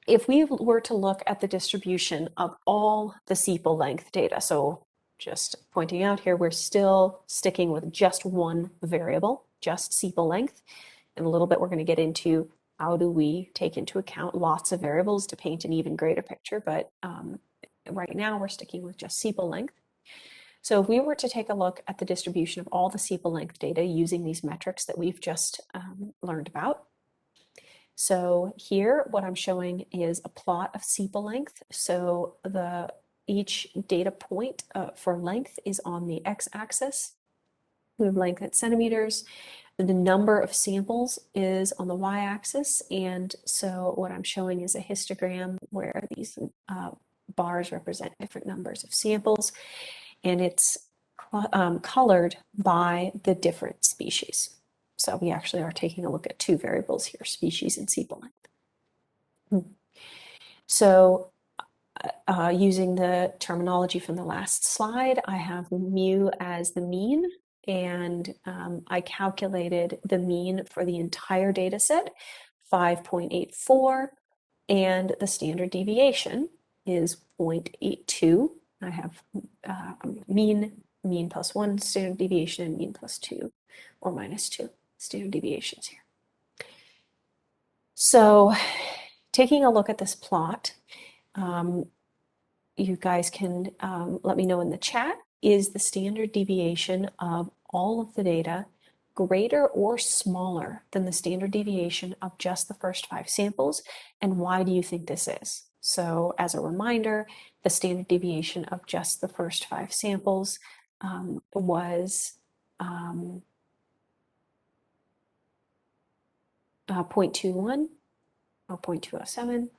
if we were to look at the distribution of all the sepal length data, so just pointing out here, we're still sticking with just one variable, just sepal length. In a little bit, we're going to get into how do we take into account lots of variables to paint an even greater picture, but right now we're sticking with just sepal length. So if we were to take a look at the distribution of all the sepal length data using these metrics that we've just learned about. So here, what I'm showing is a plot of sepal length. So each data point for length is on the x-axis. We have length in centimeters. The number of samples is on the y-axis. And so what I'm showing is a histogram where these bars represent different numbers of samples. And it's colored by the different species. So we actually are taking a look at two variables here, species and sepal length. So using the terminology from the last slide, I have mu as the mean, and I calculated the mean for the entire data set, 5.84, and the standard deviation is 0.82. I have mean plus 1 standard deviation and mean plus 2 or minus 2 standard deviations here. So taking a look at this plot, you guys can let me know in the chat, is the standard deviation of all of the data greater or smaller than the standard deviation of just the first 5 samples? And why do you think this is? So as a reminder, the standard deviation of just the first 5 samples was 0.21 or 0.207.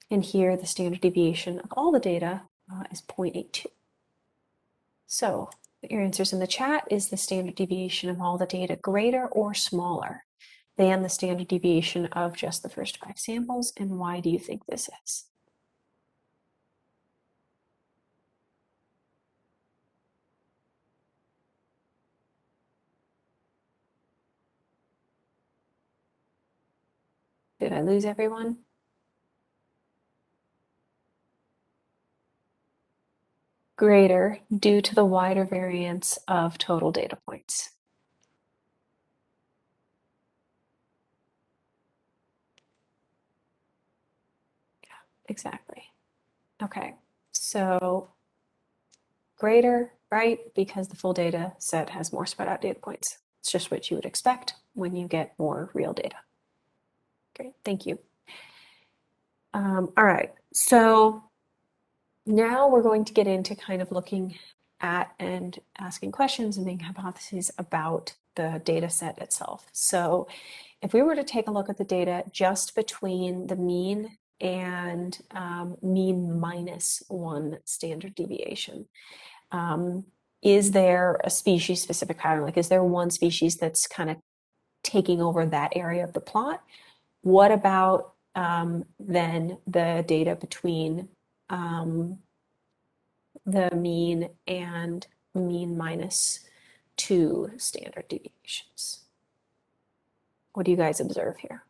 And here the standard deviation of all the data is 0.82. So your answers in the chat, is the standard deviation of all the data greater or smaller than the standard deviation of just the first 5 samples? And why do you think this is? Did I lose everyone? Greater due to the wider variance of total data points. Yeah, exactly. Okay, so greater, right? Because the full data set has more spread out data points. It's just what you would expect when you get more real data. Great, thank you. All right, so now we're going to get into kind of looking at and asking questions and making hypotheses about the data set itself. So if we were to take a look at the data just between the mean and mean minus 1 standard deviation, is there a species specific pattern? Like, is there one species that's kind of taking over that area of the plot? What about then the data between the mean and mean minus 2 standard deviations? What do you guys observe here?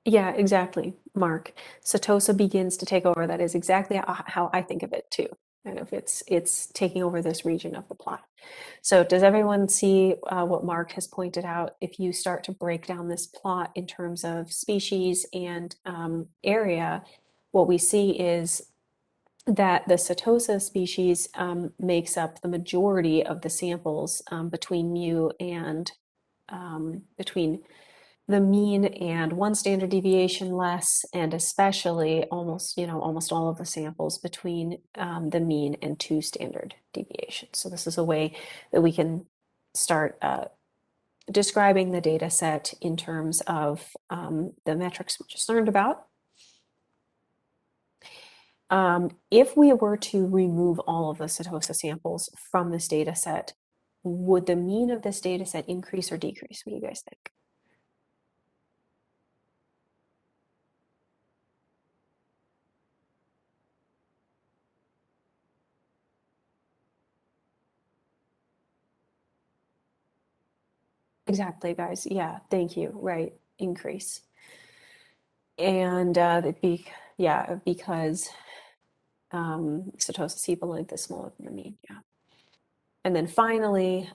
Yeah, exactly, Mark. Setosa begins to take over. That is exactly how I think of it too. And if it's taking over this region of the plot. So does everyone see what Mark has pointed out? If you start to break down this plot in terms of species and area, what we see is that the Setosa species makes up the majority of the samples between mu and between the mean and 1 standard deviation less, and especially almost all of the samples between the mean and 2 standard deviations. So this is a way that we can start describing the data set in terms of the metrics we just learned about. If we were to remove all of the Setosa samples from this data set, would the mean of this data set increase or decrease? What do you guys think? Exactly, guys. Yeah, thank you. Right, increase. And because Satosa sepal length is smaller than the mean. Yeah. And then finally,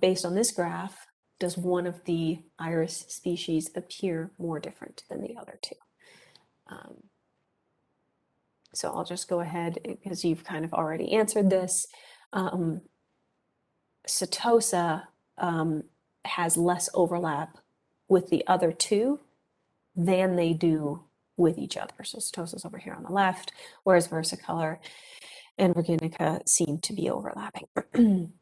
based on this graph, does one of the iris species appear more different than the other two? So I'll just go ahead because you've kind of already answered this. Satosa has less overlap with the other two than they do with each other. So Satosa's over here on the left, whereas Versicolor and Virginica seem to be overlapping.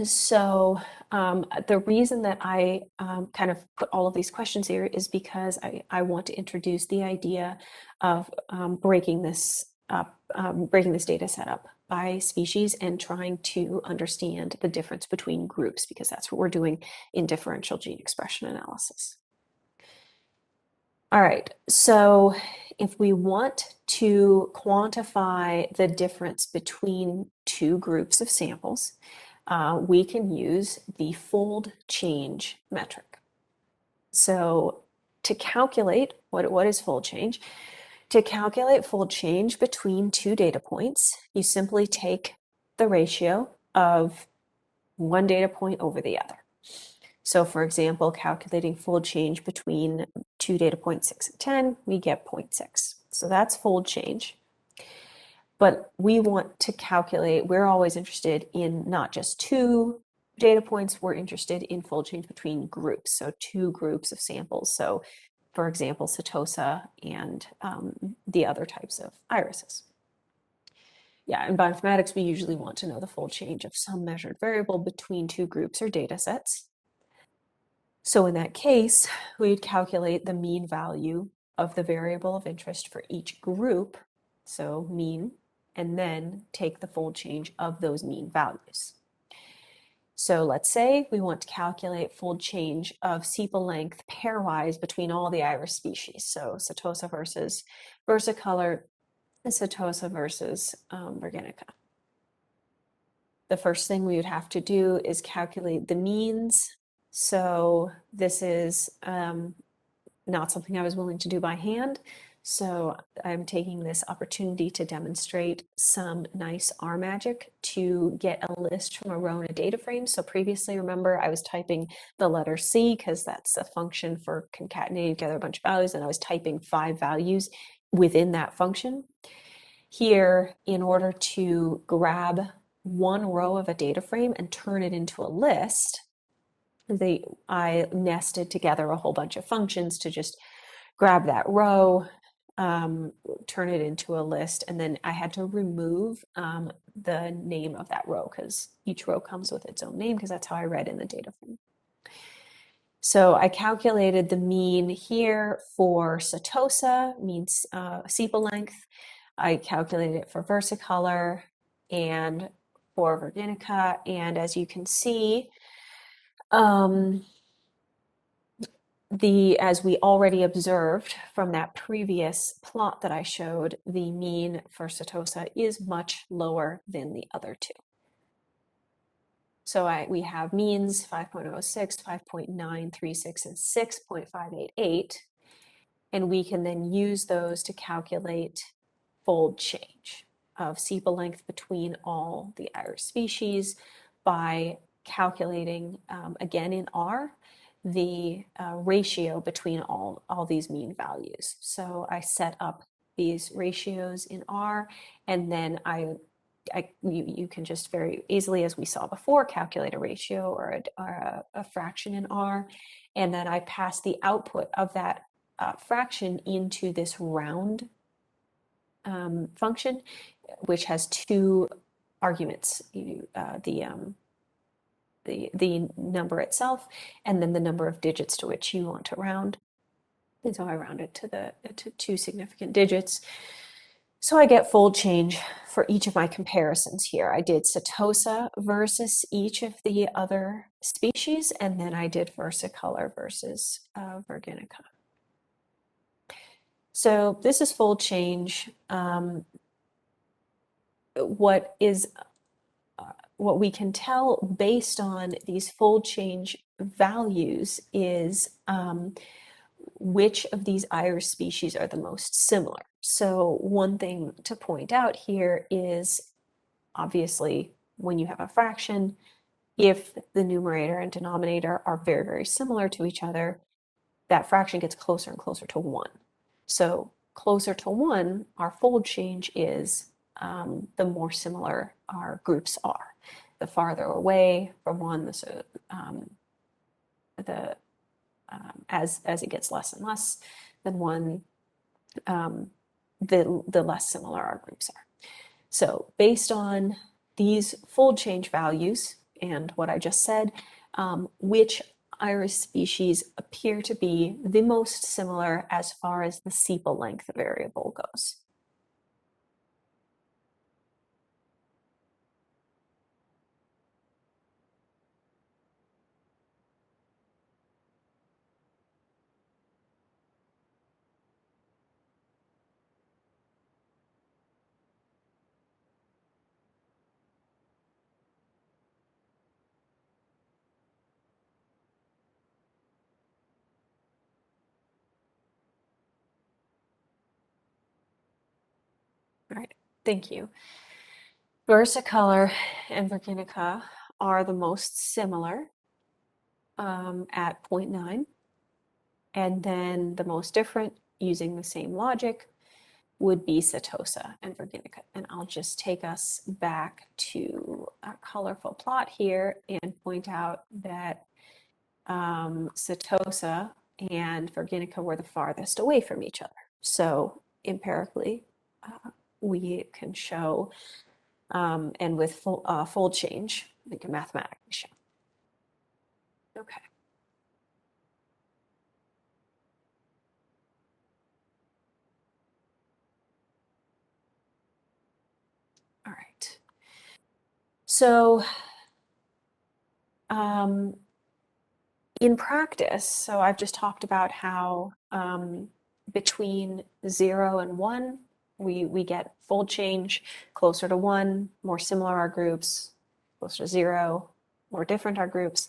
So the reason that I kind of put all of these questions here is because I want to introduce the idea of breaking this data set up by species and trying to understand the difference between groups, because that's what we're doing in differential gene expression analysis. All right, so if we want to quantify the difference between two groups of samples, we can use the fold change metric. So to calculate, what is fold change? To calculate fold change between two data points, you simply take the ratio of one data point over the other. So for example, calculating fold change between two data points 6 and 10, we get 0.6. So that's fold change. But we want to calculate, we're always interested in not just two data points, we're interested in fold change between groups, so two groups of samples. So for example, Satosa and the other types of irises. Yeah, in bioinformatics, we usually want to know the fold change of some measured variable between two groups or data sets. So in that case, we'd calculate the mean value of the variable of interest for each group, so mean, and then take the fold change of those mean values. So let's say we want to calculate fold change of sepal length pairwise between all the iris species. So Satosa versus Versicolor, and Satosa versus Virginica. The first thing we would have to do is calculate the means. So this is not something I was willing to do by hand. So I'm taking this opportunity to demonstrate some nice R magic to get a list from a row in a data frame. So previously, remember, I was typing the letter C because that's a function for concatenating together a bunch of values, and I was typing 5 values within that function. Here, in order to grab one row of a data frame and turn it into a list, I nested together a whole bunch of functions to just grab that row, turn it into a list, and then I had to remove the name of that row because each row comes with its own name, because that's how I read in the data frame. So I calculated the mean here for Satosa, means sepal length. I calculated it for Versicolor and for Virginica, and as you can see, as we already observed from that previous plot that I showed, the mean for Satosa is much lower than the other two. So we have means 5.06, 5.936, and 6.588, and we can then use those to calculate fold change of sepal length between all the iris species by calculating, again in R, the ratio between all these mean values. So I set up these ratios in R, and then you can just very easily, as we saw before, calculate a ratio or a fraction in R, and then I pass the output of that fraction into this round function, which has two arguments: the number itself, and then the number of digits to which you want to round. And so I round it to 2 significant digits. So I get fold change for each of my comparisons here. I did Satosa versus each of the other species, and then I did Versicolor versus Virginica. So this is fold change. What is what we can tell based on these fold change values is which of these iris species are the most similar. So one thing to point out here is obviously when you have a fraction, if the numerator and denominator are very, very similar to each other, that fraction gets closer and closer to 1. So closer to 1, our fold change is the more similar our groups are. The farther away from 1, as it gets less and less than 1, the less similar our groups are. So based on these fold change values and what I just said, which iris species appear to be the most similar as far as the sepal length variable goes? All right, thank you. Versicolor and Virginica are the most similar at 0.9, and then the most different, using the same logic, would be Setosa and Virginica. And I'll just take us back to a colorful plot here and point out that Setosa and Virginica were the farthest away from each other. So empirically, we can show, and with fold change, we can mathematically show. Okay. All right. So in practice, so I've just talked about how between 0 and 1, we get fold change closer to 1, more similar our groups, closer to 0, more different our groups.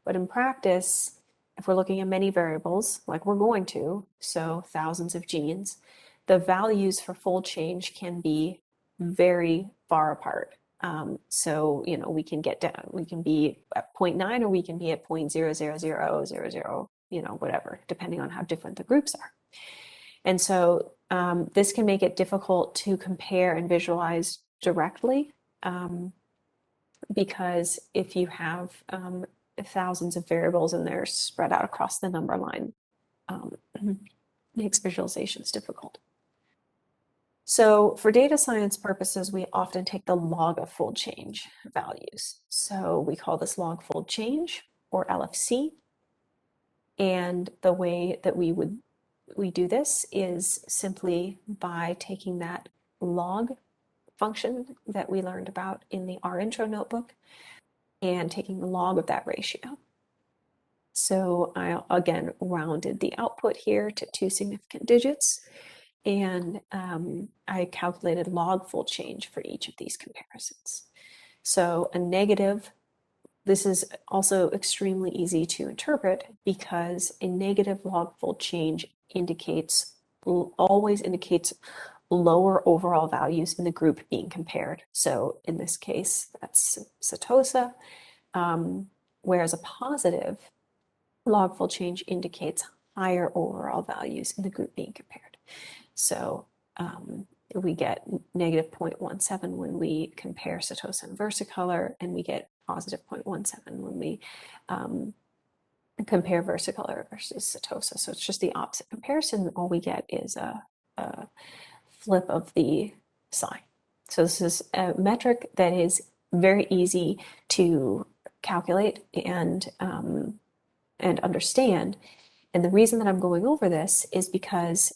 But in practice, if we're looking at many variables, like we're going to, so thousands of genes, the values for fold change can be very far apart. So, we can get down, we can be at 0.9 or we can be at 0.00000, whatever, depending on how different the groups are. And so this can make it difficult to compare and visualize directly because if you have thousands of variables and they're spread out across the number line, makes visualizations difficult. So for data science purposes, we often take the log of fold change values. So we call this log fold change, or LFC. And the way that we do this is simply by taking that log function that we learned about in the R intro notebook and taking the log of that ratio. So I, again, rounded the output here to 2 significant digits. And I calculated log fold change for each of these comparisons. So a negative, this is also extremely easy to interpret because a negative log fold change always indicates lower overall values in the group being compared. So in this case, that's Setosa, whereas a positive log fold change indicates higher overall values in the group being compared. So we get negative 0.17 when we compare Setosa and Versicolor, and we get positive 0.17 when we compare Versicolor versus Setosa. So it's just the opposite comparison. All we get is a flip of the sign. So this is a metric that is very easy to calculate and understand. And the reason that I'm going over this is because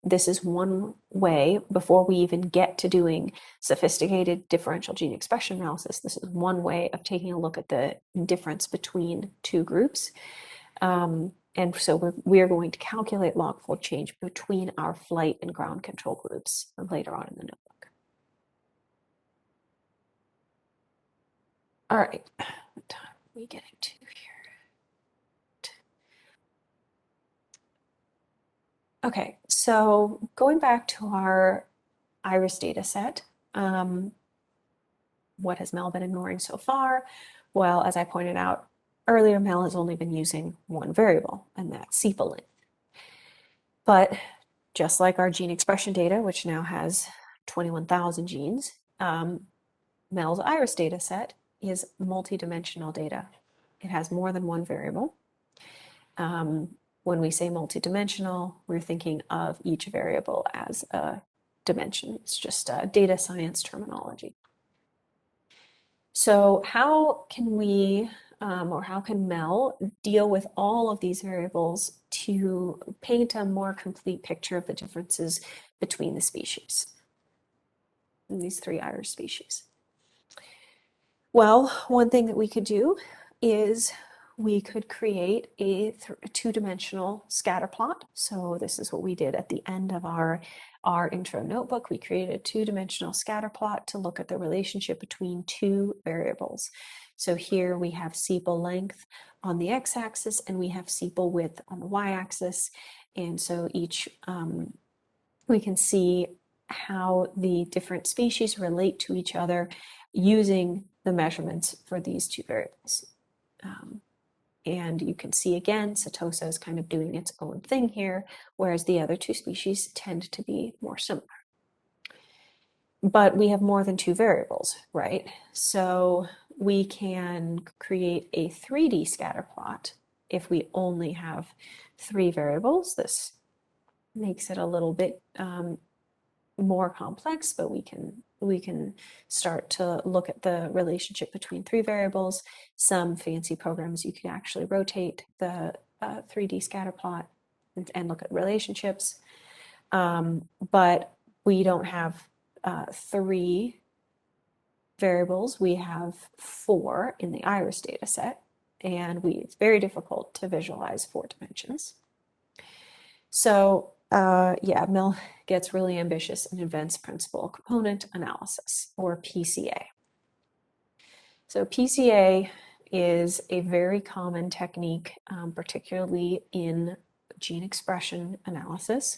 this is one way, before we even get to doing sophisticated differential gene expression analysis, this is one way of taking a look at the difference between two groups. And so we're going to calculate log fold change between our flight and ground control groups later on in the notebook. All right, what time are we getting to here? Okay, so going back to our iris data set, what has Mel been ignoring so far? Well, as I pointed out earlier, Mel has only been using one variable, and that's sepal length. But just like our gene expression data, which now has 21,000 genes, Mel's iris data set is multidimensional data. It has more than one variable. When we say multidimensional, we're thinking of each variable as a dimension. It's just data science terminology. So how can we, or how can Mel deal with all of these variables to paint a more complete picture of the differences between the species, in these three iris species? Well, one thing that we could do is we could create a two-dimensional scatter plot. So this is what we did at the end of our intro notebook. We created a two-dimensional scatter plot to look at the relationship between two variables. So here we have sepal length on the x-axis and we have sepal width on the y-axis. And so each, we can see how the different species relate to each other using the measurements for these two variables. And you can see again, Setosa is kind of doing its own thing here, whereas the other two species tend to be more similar. But we have more than two variables, right? So we can create a 3D scatter plot if we only have three variables. This makes it a little bit more complex, but we can start to look at the relationship between three variables. Some fancy programs you can actually rotate the 3D scatter plot and look at relationships, but we don't have three variables. We have four in the iris data set, and it's very difficult to visualize four dimensions. So yeah, Mel gets really ambitious and invents principal component analysis, or PCA. So PCA is a very common technique, particularly in gene expression analysis,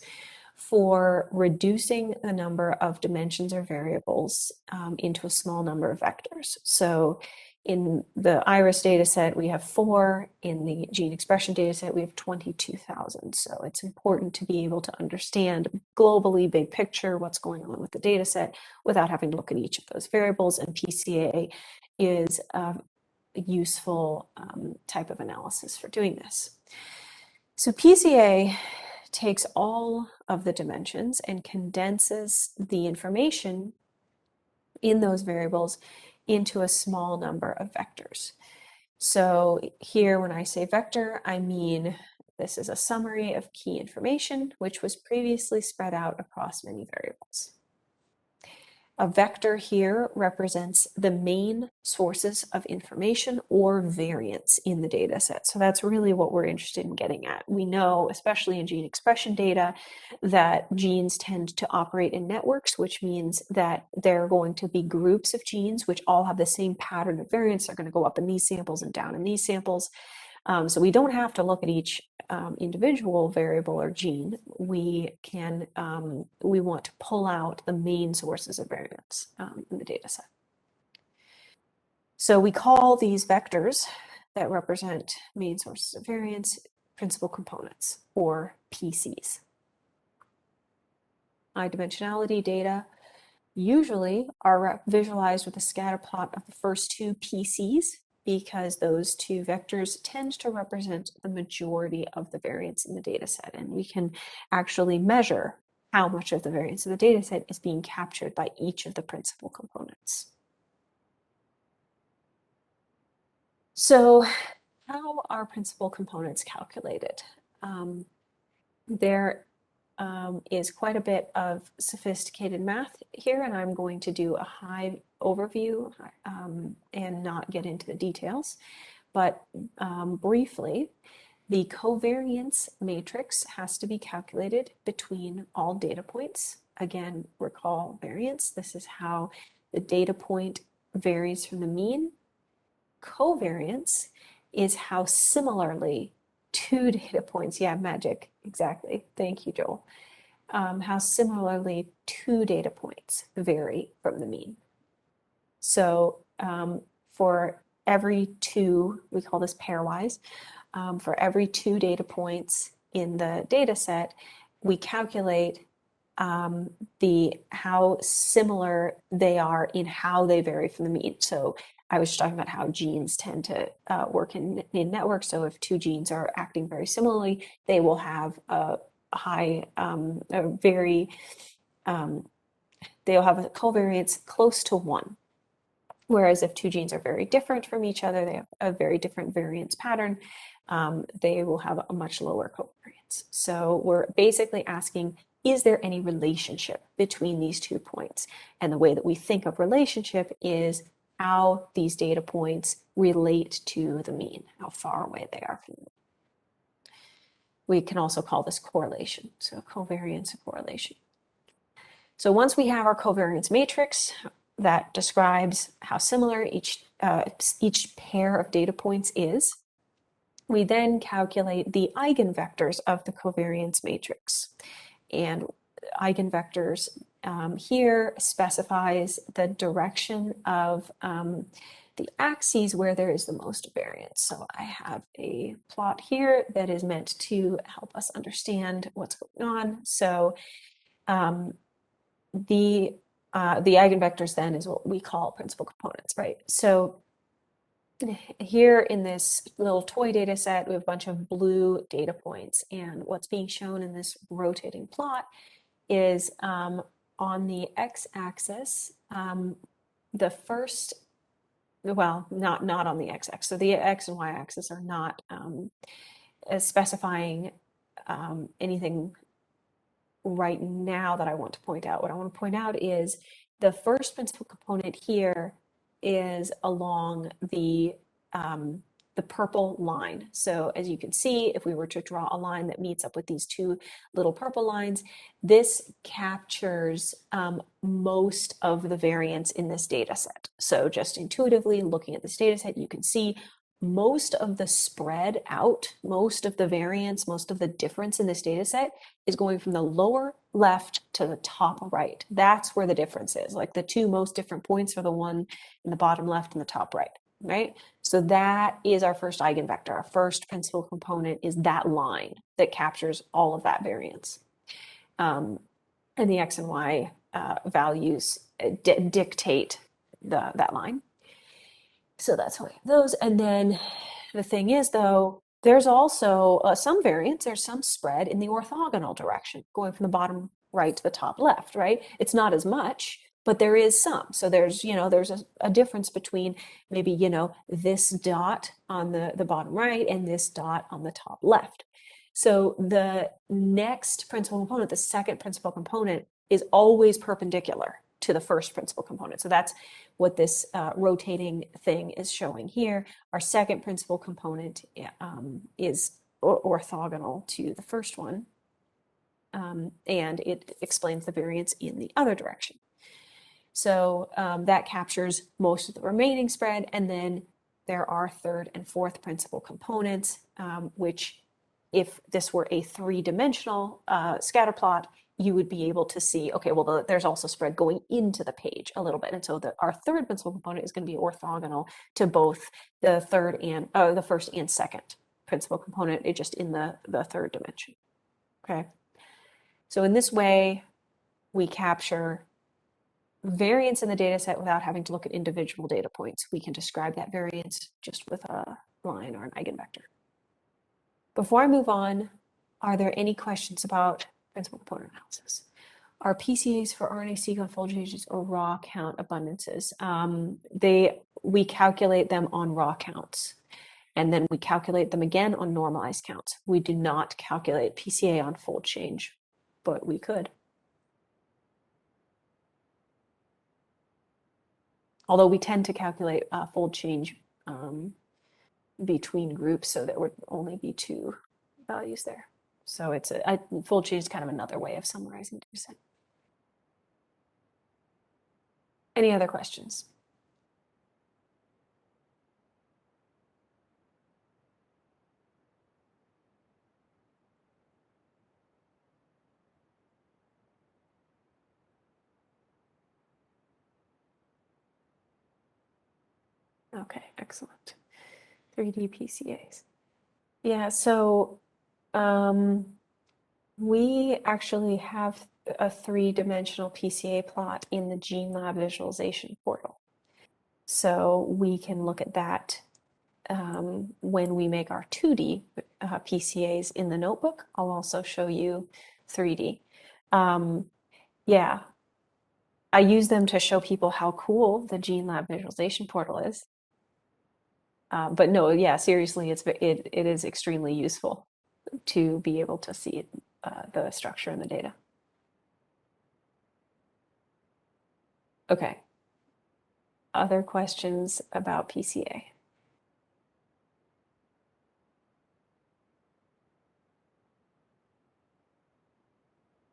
for reducing the number of dimensions or variables into a small number of vectors. So in the iris data set, we have 4. In the gene expression data set, we have 22,000. So it's important to be able to understand globally, big picture, what's going on with the data set without having to look at each of those variables. And PCA is a useful type of analysis for doing this. So PCA takes all of the dimensions and condenses the information in those variables into a small number of vectors. So here, when I say vector, I mean this is a summary of key information, which was previously spread out across many variables. A vector here represents the main sources of information or variance in the data set. So that's really what we're interested in getting at. We know, especially in gene expression data, that genes tend to operate in networks, which means that there are going to be groups of genes which all have the same pattern of variance. They're going to go up in these samples and down in these samples. So we don't have to look at each individual variable or gene. We want to pull out the main sources of variance in the data set. So we call these vectors that represent main sources of variance principal components, or PCs. High dimensionality data usually are visualized with a scatter plot of the first two PCs, because those two vectors tend to represent the majority of the variance in the data set. And we can actually measure how much of the variance of the data set is being captured by each of the principal components. So how are principal components calculated? There is quite a bit of sophisticated math here, and I'm going to do a high overview and not get into the details. But briefly, the covariance matrix has to be calculated between all data points. Again, recall variance. This is how the data point varies from the mean. covariance is how similarly two data points, yeah, magic, exactly. Thank you, Joel. How similarly two data points vary from the mean. So for every two, we call this pairwise, for every two data points in the data set, we calculate how similar they are in how they vary from the mean. So I was just talking about how genes tend to work in networks. So if two genes are acting very similarly, they will have a high, a very, they'll have a covariance close to 1. Whereas if two genes are very different from each other, they have a very different variance pattern, they will have a much lower covariance. So we're basically asking, is there any relationship between these 2 points? And the way that we think of relationship is how these data points relate to the mean, how far away they are from the mean. We can also call this correlation, so covariance of correlation. So once we have our covariance matrix that describes how similar each pair of data points is, we then calculate the eigenvectors of the covariance matrix. And eigenvectors here specifies the direction of the axes where there is the most variance. So I have a plot here that is meant to help us understand what's going on. So the eigenvectors then is what we call principal components, right? So here in this little toy data set, we have a bunch of blue data points, and what's being shown in this rotating plot is on the x-axis, the first, well, not on the x-axis. So the x and y-axis are not specifying anything right now that I want to point out. What I want to point out is the first principal component here is along the purple line. So as you can see, if we were to draw a line that meets up with these two little purple lines, this captures most of the variance in this data set. So just intuitively looking at this data set, you can see most of the spread out, most of the variance, most of the difference in this data set is going from the lower left to the top right. That's where the difference is. Like the two most different points are the one in the bottom left and the top right, right? So that is our first eigenvector. Our first principal component is that line that captures all of that variance. And the x and y values dictate that line. So that's why those. And then the thing is, though, there's also some variance, there's some spread in the orthogonal direction, going from the bottom right to the top left, right? It's not as much, but there is some. So there's, there's a difference between maybe, this dot on the bottom right and this dot on the top left. So the next principal component, the second principal component, is always perpendicular to the first principal component. So that's what this rotating thing is showing here. Our second principal component is orthogonal to the first one, and it explains the variance in the other direction. So that captures most of the remaining spread, and then there are third and fourth principal components, which if this were a three-dimensional scatter plot, you would be able to see, okay, well, there's also spread going into the page a little bit. And so our third principal component is going to be orthogonal to both the first and second principal component, it's just in the third dimension. Okay. So in this way, we capture variance in the data set without having to look at individual data points. We can describe that variance just with a line or an eigenvector. Before I move on, are there any questions about principal component analysis? Are Pcas for RNA-seq on fold changes or raw count abundances? We calculate them on raw counts, and then we calculate them again on normalized counts. We do not calculate Pca on fold change, but we could. Although we tend to calculate fold change between groups, so there would only be two values there. So it's fold change is kind of another way of summarizing data set. Any other questions? Okay, excellent. 3D PCAs. Yeah, so we actually have a three-dimensional PCA plot in the GeneLab visualization portal. So we can look at that when we make our 2D PCAs in the notebook. I'll also show you 3D. Yeah, I use them to show people how cool the GeneLab visualization portal is. But no, yeah, seriously, it is extremely useful to be able to see the structure in the data. Okay. Other questions about PCA?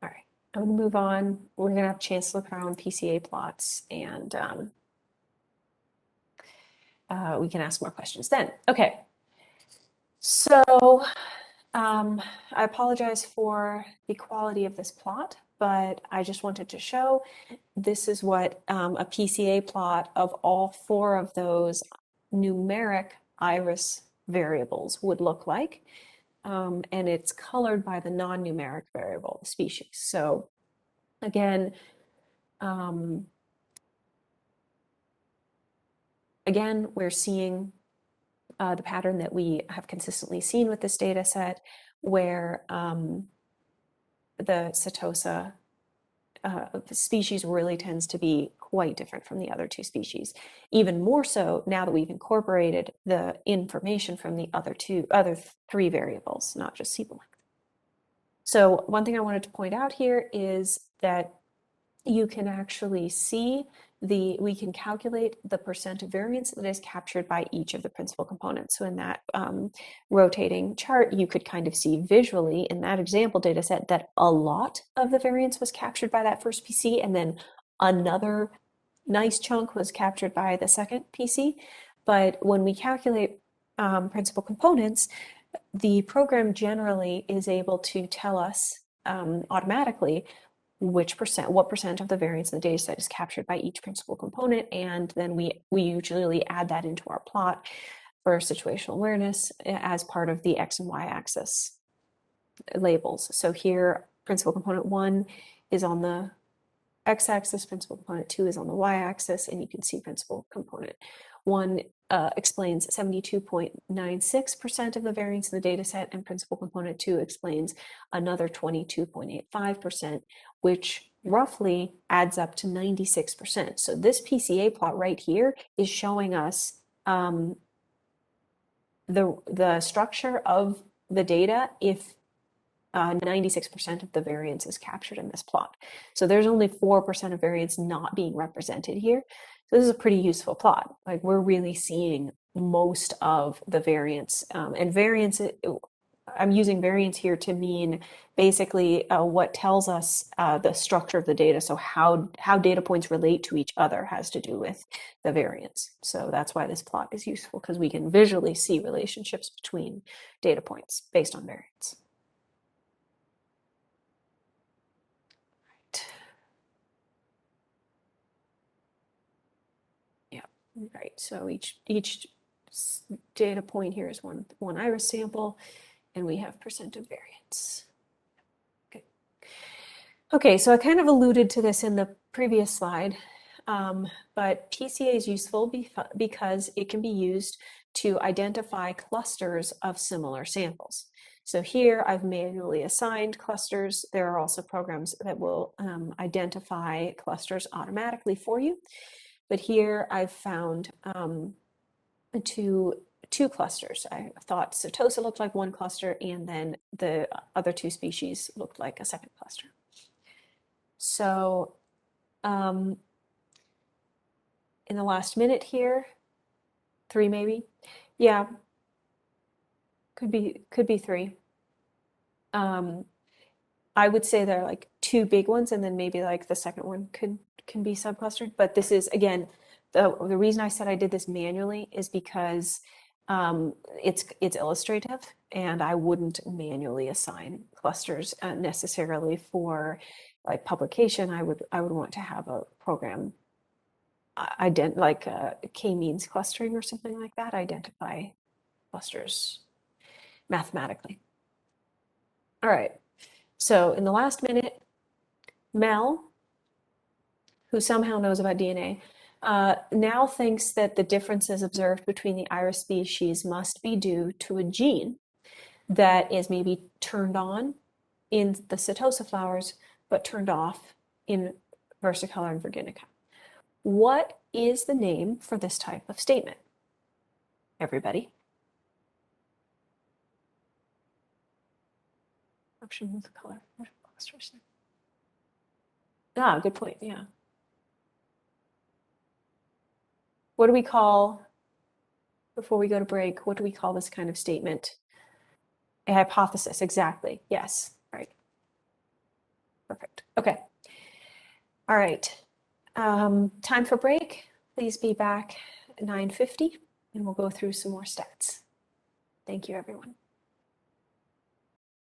All right, I'm gonna move on. We're gonna have a chance to look around Pca plots and we can ask more questions then. Okay, so I apologize for the quality of this plot, but I just wanted to show this is what a Pca plot of all four of those numeric iris variables would look like. And it's colored by the non-numeric variable, the species. So again, we're seeing the pattern that we have consistently seen with this data set, where the Setosa species really tends to be quite different from the other two species. Even more so now that we've incorporated the information from the other three variables, not just sepal length. So one thing I wanted to point out here is that you can actually see we can calculate the percent of variance that is captured by each of the principal components. So in that rotating chart, you could kind of see visually in that example data set that a lot of the variance was captured by that first PC, and then another nice chunk was captured by the second PC. But when we calculate principal components, the program generally is able to tell us automatically what percent of the variance in the data set is captured by each principal component, and then we usually add that into our plot for situational awareness as part of the X and Y axis labels. So here, principal component 1 is on the X-axis, principal component 2 is on the Y-axis, and you can see principal component 1 explains 72.96% of the variance in the data set, and principal component 2 explains another 22.85%, which roughly adds up to 96%. So this PCA plot right here is showing us the structure of the data if 96% of the variance is captured in this plot. So there's only 4% of variance not being represented here. So this is a pretty useful plot. Like, we're really seeing most of the variance. And variance, I'm using variance here to mean basically what tells us the structure of the data. So how data points relate to each other has to do with the variance. So that's why this plot is useful, because we can visually see relationships between data points based on variance. Right, so each data point here is one iris sample, and we have percent of variance. Okay. Okay, so I kind of alluded to this in the previous slide, but PCA is useful because it can be used to identify clusters of similar samples. So here I've manually assigned clusters. There are also programs that will identify clusters automatically for you. But here I've found two clusters. I thought Setosa looked like one cluster, and then the other two species looked like a second cluster. So in the last minute here, 3 maybe. Yeah, could be 3. I would say there are like 2 big ones, and then maybe like the second one can be subclustered. But this is, again, the reason I said I did this manually is because it's illustrative, and I wouldn't manually assign clusters necessarily for like publication. I would want to have a program k-means clustering or something like that, identify clusters mathematically. All right, so in the last minute, Mel, who somehow knows about DNA, now thinks that the differences observed between the iris species must be due to a gene that is maybe turned on in the setosa flowers, but turned off in versicolor and virginica. What is the name for this type of statement? Everybody? Option with color. Ah, good point, yeah. What do we call, before we go to break, what do we call this kind of statement? A hypothesis, exactly. Yes, right. Perfect. Okay. All right. Time for break. Please be back at 9:50 and we'll go through some more stats. Thank you, everyone.